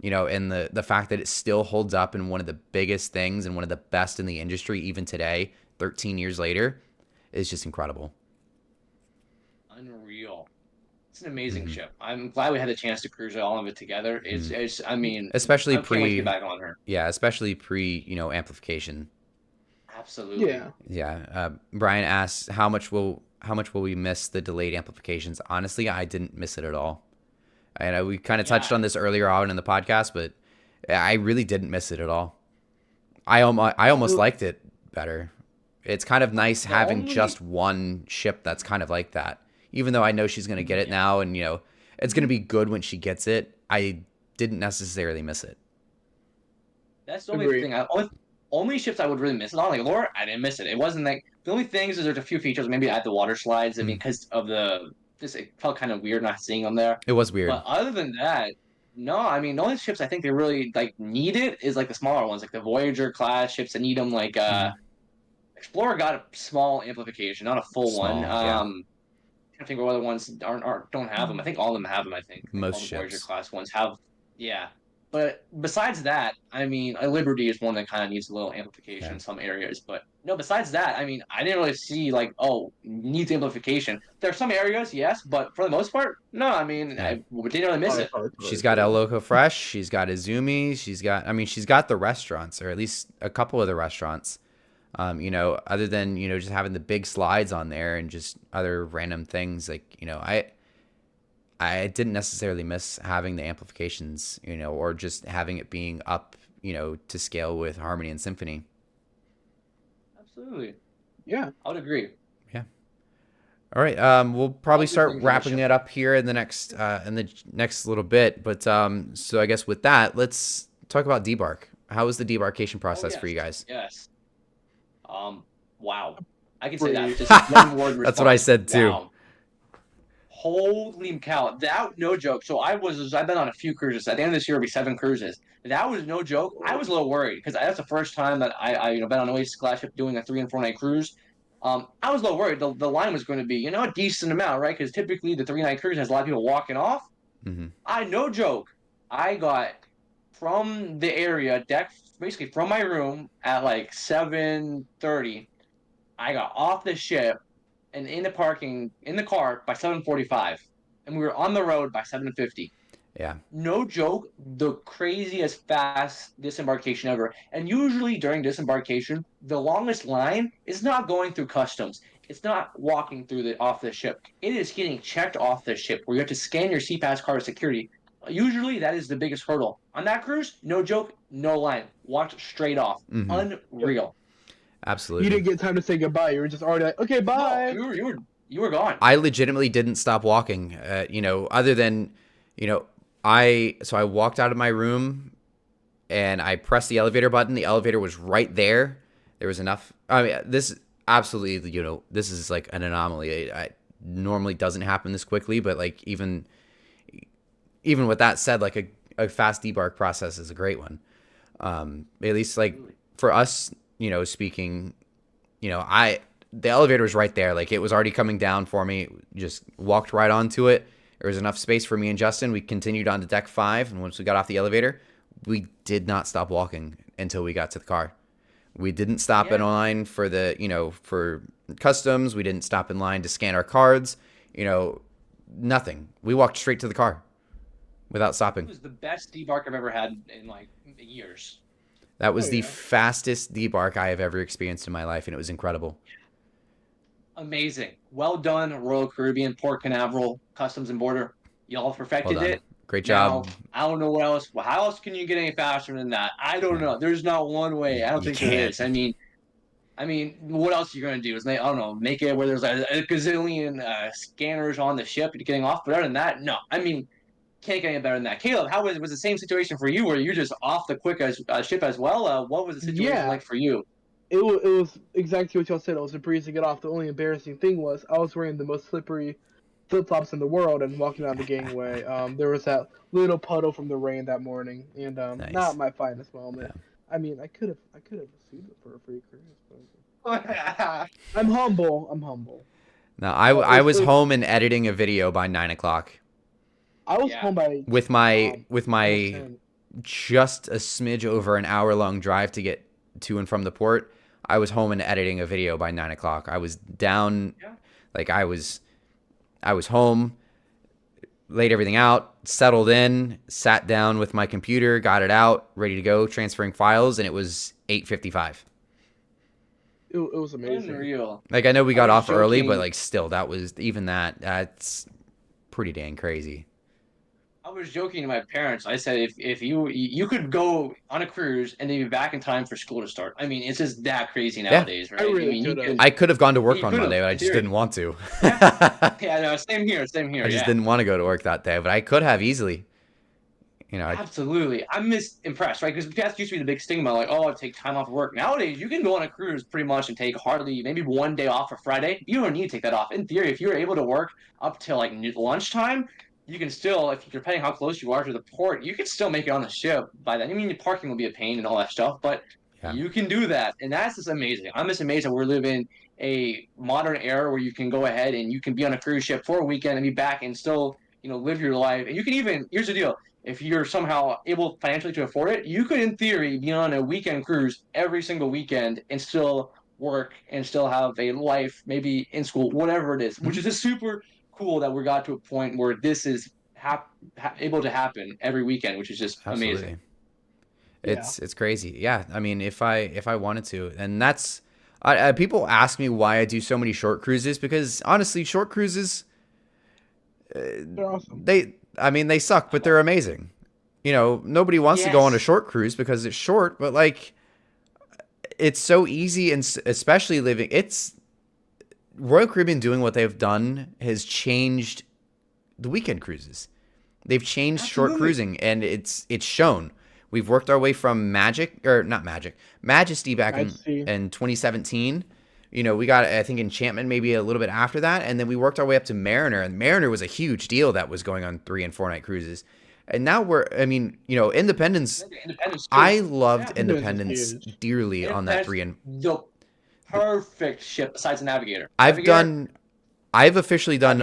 and the fact that it still holds up in one of the biggest things and one of the best in the industry even today, 13 years later, is just incredible. Unreal. It's an amazing ship. I'm glad we had the chance to cruise all of it together. It's I mean, Especially I can't wait to get back on her. Yeah, especially pre amplification. Absolutely. Yeah. Brian asks how much will we miss the delayed amplifications? Honestly, I didn't miss it at all. And we kind of touched on this earlier on in the podcast, but I really didn't miss it at all. I almost liked it better. It's kind of nice having just one ship that's kind of like that. Even though I know she's going to get it now and, it's going to be good when she gets it, I didn't necessarily miss it. That's the only thing. Only ships I would really miss it on. Like Allure, I didn't miss it. It wasn't like the only things is there's a few features. Maybe I had the water slides. I mean, because of it felt kind of weird not seeing them there. It was weird. But other than that, no. I mean, the only ships I think they really need it is like the smaller ones, like the Voyager class ships that need them. Like Explorer got a small amplification, not a full one. Yeah. I think what other ones don't have them. I think all of them have them. I think Most all the Voyager ships. class ones have. Yeah, but besides that, I mean, a Liberty is one that kind of needs a little amplification Yeah. in some areas. But no, besides that, I mean, I didn't really see like, oh, needs amplification. There are some areas, yes, but for the most part, no. I mean, Yeah. we didn't really miss it. She's got El Loco Fresh. She's got Izumi. She's got the restaurants, or at least a couple of the restaurants. You know, other than, you know, just having the big slides on there and just other random things, like, you know, I didn't necessarily miss having the amplifications, you know, or just having it being up, you know, to scale with Harmony and Symphony. Absolutely. Yeah. I would agree. All right, we'll probably I'll do start things on the wrapping ship. it up here in the next little bit. But so I guess with that, let's talk about debark. How was the debarkation process for you guys? Yes. Wow. I can say that. Breathe. Just one word response. That's what I said too. Wow. Holy cow! That no joke. So I've been on a few cruises. At the end of this year, it'll be 7 cruises. That was no joke. I was a little worried because that's the first time that I been on an Oasis class ship doing a 3 and 4 night cruise. I was a little worried. The line was going to be, you know, a decent amount, right? Because typically the 3 night cruise has a lot of people walking off. Mm-hmm. No joke. I got from the area deck, basically from my room at like 7:30. I got off the ship and in the car by 7:45, and we were on the road by 7:50. Yeah. No joke, the craziest fast disembarkation ever. And usually during disembarkation, the longest line is not going through customs. It's not walking through off the ship. It is getting checked off the ship where you have to scan your CPAS card of security. Usually that is the biggest hurdle. On that cruise, no joke, no line. Walked straight off. Mhm. Unreal. Absolutely. You didn't get time to say goodbye. You were just already like, okay, bye. No, you were gone. I legitimately didn't stop walking. You know, other than, you know, I walked out of my room and I pressed the elevator button. The elevator was right there. There was enough. I mean, this absolutely, you know, this is like an anomaly. It normally doesn't happen this quickly, but like even with that said, like a fast debark process is a great one. At least like for us, you know, speaking, you know, the elevator was right there. Like it was already coming down for me. Just walked right onto it. There was enough space for me and Justin. We continued on to deck 5, and once we got off the elevator, we did not stop walking until we got to the car. We didn't stop in line for for customs. We didn't stop in line to scan our cards. You know, nothing. We walked straight to the car without stopping. It was the best debark I've ever had in like years. That was the fastest debark I have ever experienced in my life, and it was incredible. Amazing. Well done, Royal Caribbean, Port Canaveral, Customs and Border. Y'all perfected Well done. it. Great job. Now, I don't know what else. Well, how else can you get any faster than that? I don't know. There's not one way. I don't You think there can't. is. I mean, what else are you gonna do? I don't know, make it where there's a gazillion scanners on the ship getting off. But other than that, no. I mean, can't get any better than that. Caleb, how was the same situation for you? Were you just off the quick ship as well? What was the situation like for you? It was exactly what y'all said. It was a breeze to get off. The only embarrassing thing was I was wearing the most slippery flip-flops in the world and walking down the gangway. There was that little puddle from the rain that morning, and Nice. not my finest moment. Yeah. I mean, I could have sued it for a free cruise. But I'm humble. No, I was home and editing a video by 9 o'clock I was home by with my almost 10. just a smidge over an hour-long drive to get to and from the port. I was home and editing a video by 9 o'clock. I was down, like I was home, laid everything out, settled in, sat down with my computer, got it out, ready to go, transferring files, and it was 8:55. It was amazing. Unreal. Like I know we got I off was early, joking. but like still, that's pretty dang crazy. I was joking to my parents. I said if you could go on a cruise and then be back in time for school to start. I mean, it's just that crazy nowadays, right? I really mean, you could've. can- I could have gone to work You on could've, Monday, but I just seriously. didn't want to. Yeah, no, same here. I just didn't want to go to work that day, but I could have easily. You know, Absolutely. I'm impressed, right? Because that used to be the big stigma, like, oh, I take time off of work. Nowadays, you can go on a cruise pretty much and take hardly maybe one day off for Friday. You don't need to take that off. In theory, if you're able to work up till like lunchtime, you can still, if you're depending how close you are to the port, you can still make it on the ship by then. I mean, the parking will be a pain and all that stuff, but Yeah. you can do that. And that's just amazing. I'm just amazed that we're living a modern era where you can go ahead and you can be on a cruise ship for a weekend and be back and still, live your life. And you can even, here's the deal, if you're somehow able financially to afford it, you could in theory be on a weekend cruise every single weekend and still work and still have a life, maybe in school, whatever it is, which is just super cool that we got to a point where this is able to happen every weekend, which is just amazing. It's crazy. Yeah, I mean, if I wanted to, and that's people ask me why I do so many short cruises, because honestly, short cruises, They're awesome. they suck, but they're amazing. Nobody wants to go on a short cruise because it's short, but like, it's so easy, and especially Royal Caribbean doing what they've done has changed the weekend cruises. They've changed short cruising, and it's shown. We've worked our way from Majesty back in 2017. We got, I think, Enchantment maybe a little bit after that, and then we worked our way up to Mariner, and Mariner was a huge deal that was going on 3 and 4 night cruises. And now Independence. I loved Independence dearly on that 3 and. The perfect ship besides the Navigator. I've officially done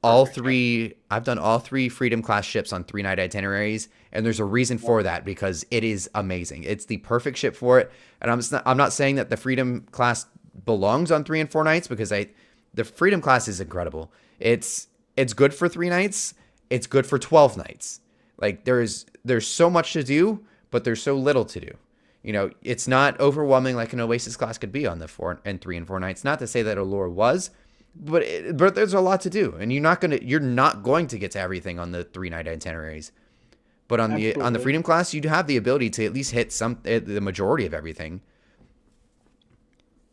all three. I've done all 3 Freedom class ships on 3-night itineraries, and there's a reason for that, because it is amazing. It's the perfect ship for it. And I'm not saying that the Freedom class belongs on 3 and 4 nights, because the Freedom class is incredible. It's good for 3 nights. It's good for 12 nights. Like there's so much to do, but there's so little to do. It's not overwhelming like an Oasis class could be on the 3 and 4 nights. Not to say that Allure was. But there's a lot to do, and you're not going to get to everything on the 3-night itineraries. But on the Freedom class, you have the ability to at least hit the majority of everything.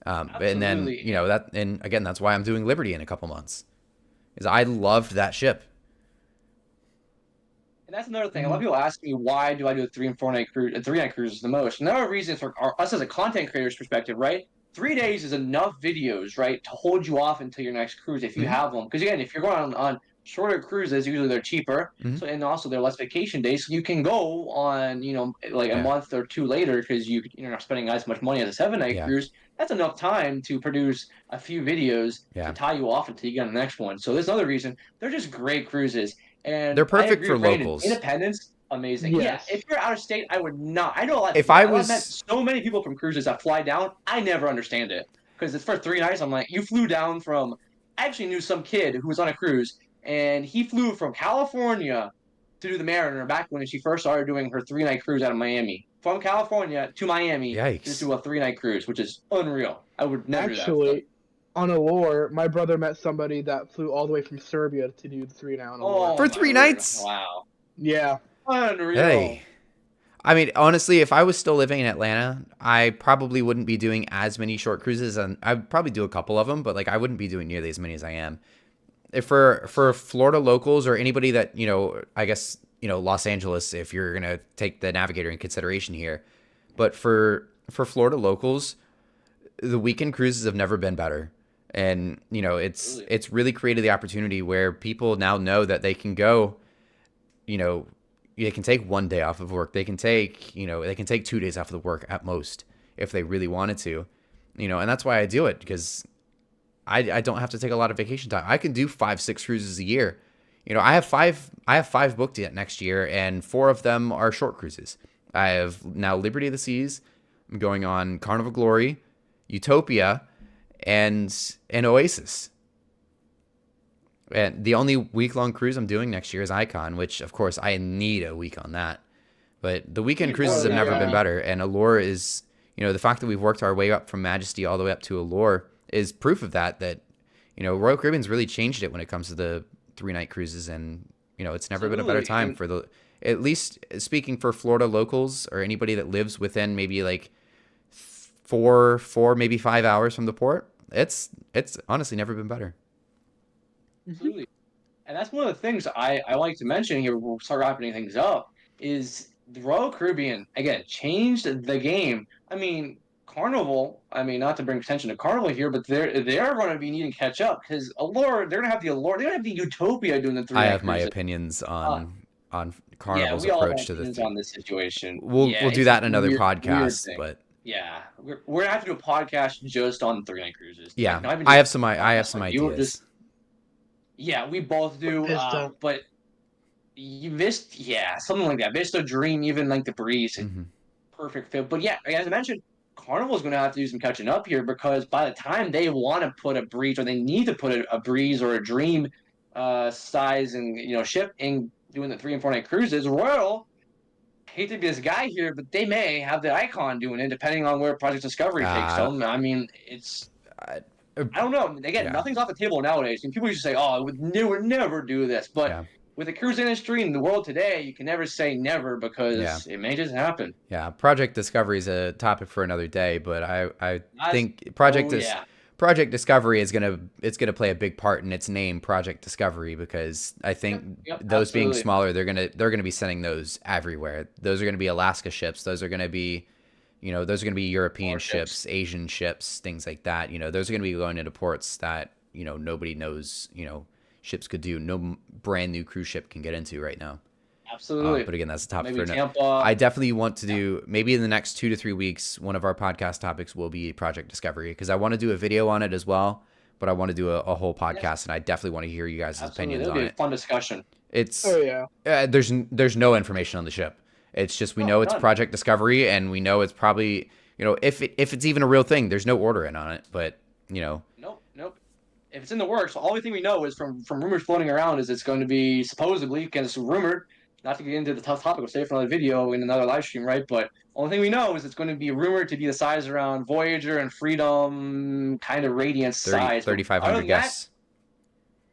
And then and again, that's why I'm doing Liberty in a couple months, is I loved that ship. And that's another thing. A lot of people ask me, why do I do a 3 and 4 night cruise, a 3-night cruise the most? Another reason for us as a content creator's perspective, right? 3 days is enough videos, right, to hold you off until your next cruise if you have them. Because again, if you're going on shorter cruises, usually they're cheaper, so and also they're less vacation days. So you can go on, like a month or 2 later, because you're not spending as much money as a 7-night cruise. That's enough time to produce a few videos to tie you off until you get on the next one. So there's another reason. They're just great cruises, and they're perfect for locals. Independence. Amazing. Yes. Yeah, if you're out of state, I would not. I know a lot. I've met so many people from cruises that fly down. I never understand it, because it's for 3 nights. I'm like, you flew down from. I actually knew some kid who was on a cruise, and he flew from California to do the Mariner back when she first started doing her 3-night cruise out of Miami. From California to Miami to do a 3-night cruise, which is unreal. I would never actually do that. On Allure, my brother met somebody that flew all the way from Serbia to do the 3 night on Allure. For 3 nights? Wow. Yeah. Unreal. Hey. I mean, honestly, if I was still living in Atlanta, I probably wouldn't be doing as many short cruises, and I'd probably do a couple of them, but like I wouldn't be doing nearly as many as I am. If for Florida locals or anybody that, I guess, Los Angeles, if you're going to take the Navigator in consideration here, but for Florida locals, the weekend cruises have never been better. And, it's really created the opportunity where people now know that they can go, they can take 1 day off of work. They can take, 2 days off of work at most if they really wanted to, and that's why I do it, because I don't have to take a lot of vacation time. I can do 5-6 cruises a year. I have five booked yet next year, and 4 of them are short cruises. I have now Liberty of the Seas. I'm going on Carnival Glory, Utopia, and Oasis. And the only week-long cruise I'm doing next year is Icon, which, of course, I need a week on that. But the weekend cruises have never been better. And Allure is, the fact that we've worked our way up from Majesty all the way up to Allure is proof of that, Royal Caribbean's really changed it when it comes to the 3-night cruises. And, it's never been a better time for at least speaking for Florida locals or anybody that lives within maybe like 4, maybe 5 hours from the port. It's honestly never been better. Absolutely. And that's one of the things I like to mention here. We'll start wrapping things up. Is the Royal Caribbean again changed the game? I mean, Carnival. I mean, not to bring attention to Carnival here, but they're going to be needing to catch up, because Allure. They're going to have the Allure. They're going to have the Utopia doing the 3 night I have my cruises. opinions on Carnival's we all approach have to opinions on this situation. We'll do that in another podcast, but Yeah, we're gonna have to do a podcast just on 3-night cruises. Yeah, Like, not even I have just some a I have podcast some like you, ideas. just yeah, we both do. Vista. But Vista, yeah, something like that. Vista Dream, even like the Breeze, Mhm. perfect fit. But yeah, as I mentioned, Carnival's going to have to do some catching up here because by the time they want to put a Breeze or they need to put a Breeze or a Dream size and ship in doing the 3 and 4 night cruises, Royal. Hate to be this guy here, but they may have the Icon doing it depending on where Project Discovery takes them. I mean, it's. I- I don't know. Again, Yeah. nothing's off the table nowadays. And people used to say, "Oh, I would never do this." But Yeah. with the cruise industry and the world today, you can never say never because it may just happen. Yeah, Project Discovery is a topic for another day, but I think yeah. Project Discovery is gonna play a big part in its name, Project Discovery, because I think Yep, those being absolutely. smaller, they're gonna be sending those everywhere. Those are gonna be Alaska ships. Those are gonna be those are going to be European More ships, Asian ships, things like that. Those are going to be going into ports that, nobody knows, ships could do. No brand new cruise ship can get into right now. Absolutely. But again, that's a topic Maybe for Tampa. I definitely want to do, maybe in the next 2 to 3 weeks, one of our podcast topics will be Project Discovery, because I want to do a video on it as well, but I want to do a whole podcast, and I definitely want to hear you guys' Absolutely. opinions It'll on be a it. fun discussion. It's Oh yeah. there's no information on the ship. It's just we No, know it's none. Project Discovery, and we know it's probably if it's even a real thing. There's no order in on it, but Nope. If it's in the works, the only thing we know is from rumors floating around is it's going to be supposedly, because it's rumored, not to get into the tough topic, we'll save it for another video in another live stream, right? But only thing we know is it's going to be rumored to be the size around Voyager and Freedom kind of Radiance 30, size. But other 3,500 than that, guests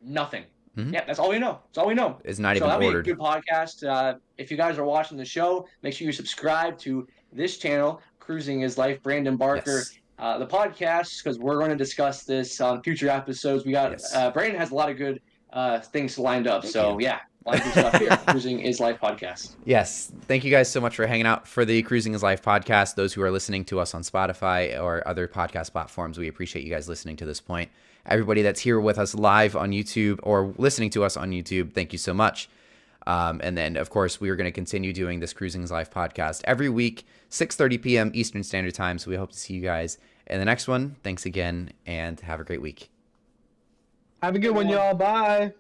nothing. Mhm. Yeah, that's all we know. That's all we know. is not So even that'll ordered. be a good podcast. If you guys are watching the show, make sure you subscribe to this channel, Cruising is Life, Brandon Barker. Yes. The podcast, because we're going to discuss this on future episodes. We got Yes. Brandon has a lot of good things lined up. Thank So you. yeah, a lot of good stuff here. Cruising is Life podcast. Yes. Thank you guys so much for hanging out for the Cruising is Life podcast. Those who are listening to us on Spotify or other podcast platforms, we appreciate you guys listening to this point. Everybody that's here with us live on YouTube or listening to us on YouTube, thank you so much. And then, of course, we are going to continue doing this Cruising is Life podcast every week, 6:30 p.m. Eastern Standard Time. So we hope to see you guys in the next one. Thanks again, and have a great week. Have a good one, y'all. Bye.